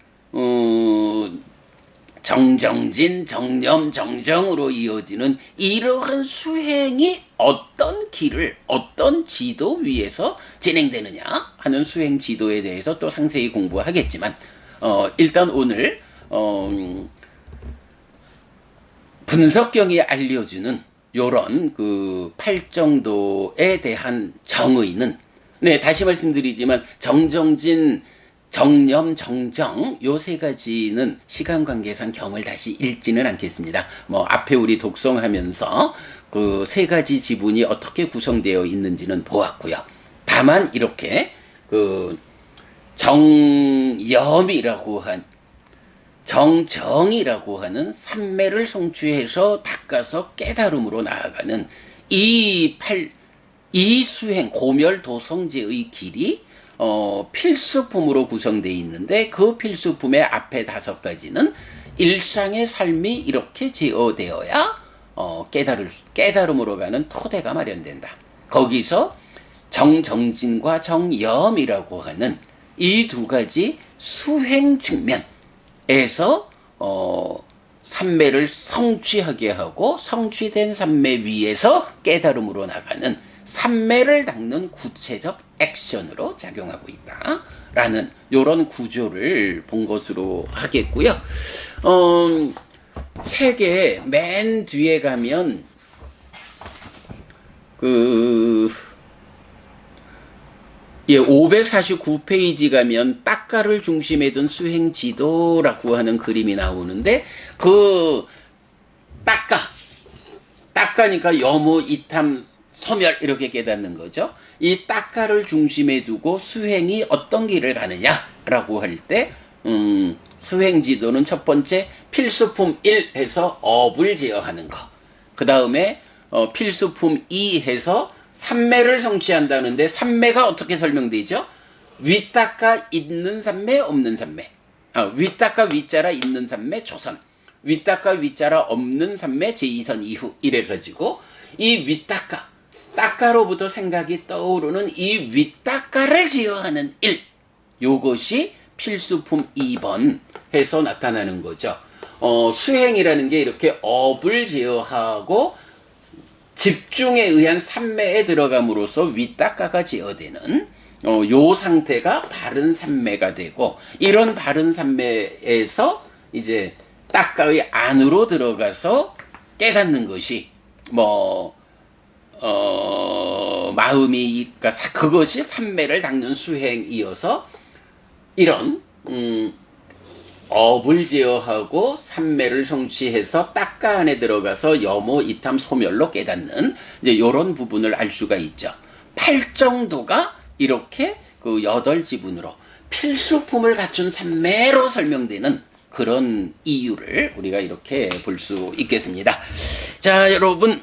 S1: 정정진, 정념, 정정으로 이어지는 이러한 수행이 어떤 길을, 어떤 지도 위에서 진행되느냐 하는 수행 지도에 대해서 또 상세히 공부하겠지만, 일단 오늘 분석경이 알려주는 요런 그 팔정도에 대한 정의는, 네, 다시 말씀드리지만 정정진, 정념, 정정 요 3가지는 시간 관계상 경을 다시 읽지는 않겠습니다. 앞에 우리 독송하면서 그 3가지 지분이 어떻게 구성되어 있는지는 보았고요. 다만 이렇게 그 정염이라고 한, 정정이라고 하는 삼매를 성취해서 닦아서 깨달음으로 나아가는 이 수행 고멸도성제의 길이 필수품으로 구성되어 있는데, 그 필수품의 앞에 5가지는 일상의 삶이 이렇게 제어되어야 깨달음으로 가는 토대가 마련된다. 거기서 정정진과 정염이라고 하는 이 2가지 수행 측면에서 삼매를 성취하게 하고, 성취된 삼매 위에서 깨달음으로 나가는 삼매를 닦는 구체적 액션으로 작용하고 있다라는 이런 구조를 본 것으로 하겠고요. 책의 맨 뒤에 가면 549페이지 가면 딱가를 중심에 둔 수행 지도라고 하는 그림이 나오는데, 그 딱가니까 여무, 이탐, 소멸 이렇게 깨닫는 거죠. 이 딱가를 중심에 두고 수행이 어떤 길을 가느냐라고 할 때, 수행 지도는 첫 번째 필수품 1 해서 업을 제어하는 거, 그 다음에 필수품 2 해서 삼매를 성취한다는데, 삼매가 어떻게 설명되죠? 위닦아 있는 삼매, 없는 삼매. 위닦아 위자라 있는 삼매 초선, 위닦아 위자라 없는 삼매 제2선 이후, 이래가지고 이 위닦아, 닦아로부터 생각이 떠오르는 이 위닦아를 제어하는 일, 요것이 필수품 2번 해서 나타나는 거죠. 수행이라는 게 이렇게 업을 제어하고 집중에 의한 산매에 들어감으로써 윗닦아가 제어되는 요 상태가 바른 산매가 되고, 이런 바른 산매에서 이제 딱가의 안으로 들어가서 깨닫는 것이 마음이, 그러니까 그것이 산매를 닦는 수행이어서 이런 업을 제어하고 산매를 성취해서 딱가 안에 들어가서 여모 이탐 소멸로 깨닫는 이제 이런 부분을 알 수가 있죠. 팔정도가 이렇게 그 8지분으로 필수품을 갖춘 산매로 설명되는 그런 이유를 우리가 이렇게 볼 수 있겠습니다. 자, 여러분,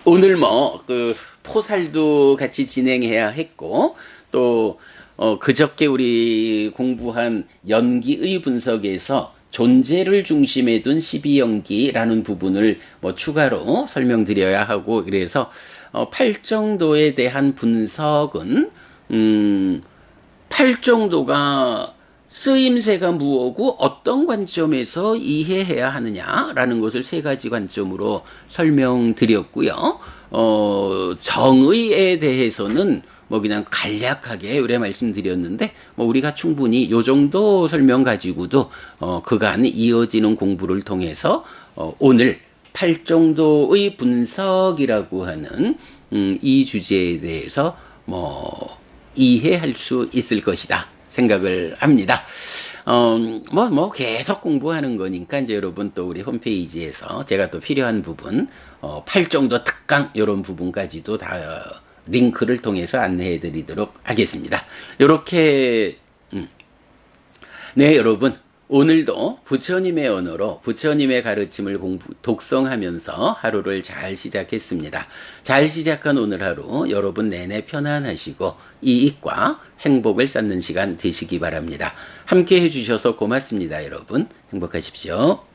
S1: 오늘 그 포살도 같이 진행해야 했고, 또 그저께 우리 공부한 연기의 분석에서 존재를 중심에 둔 12연기라는 부분을 추가로 설명드려야 하고, 그래서 팔정도에 대한 분석은 팔정도가 쓰임새가 무엇고 어떤 관점에서 이해해야 하느냐라는 것을 3가지 관점으로 설명드렸고요. 정의에 대해서는 그냥 간략하게 의뢰 말씀드렸는데, 우리가 충분히 요 정도 설명 가지고도 그간 이어지는 공부를 통해서 오늘 팔정도의 분석이라고 하는 이 주제에 대해서 이해할 수 있을 것이다 생각을 합니다. 계속 공부하는 거니까 이제 여러분 또 우리 홈페이지에서 제가 또 필요한 부분, 팔정도 특강 이런 부분까지도 다 링크를 통해서 안내해 드리도록 하겠습니다. 이렇게 네, 여러분, 오늘도 부처님의 언어로 부처님의 가르침을 독성하면서 하루를 잘 시작했습니다. 잘 시작한 오늘 하루 여러분 내내 편안하시고 이익과 행복을 쌓는 시간 되시기 바랍니다. 함께 해주셔서 고맙습니다. 여러분 행복하십시오.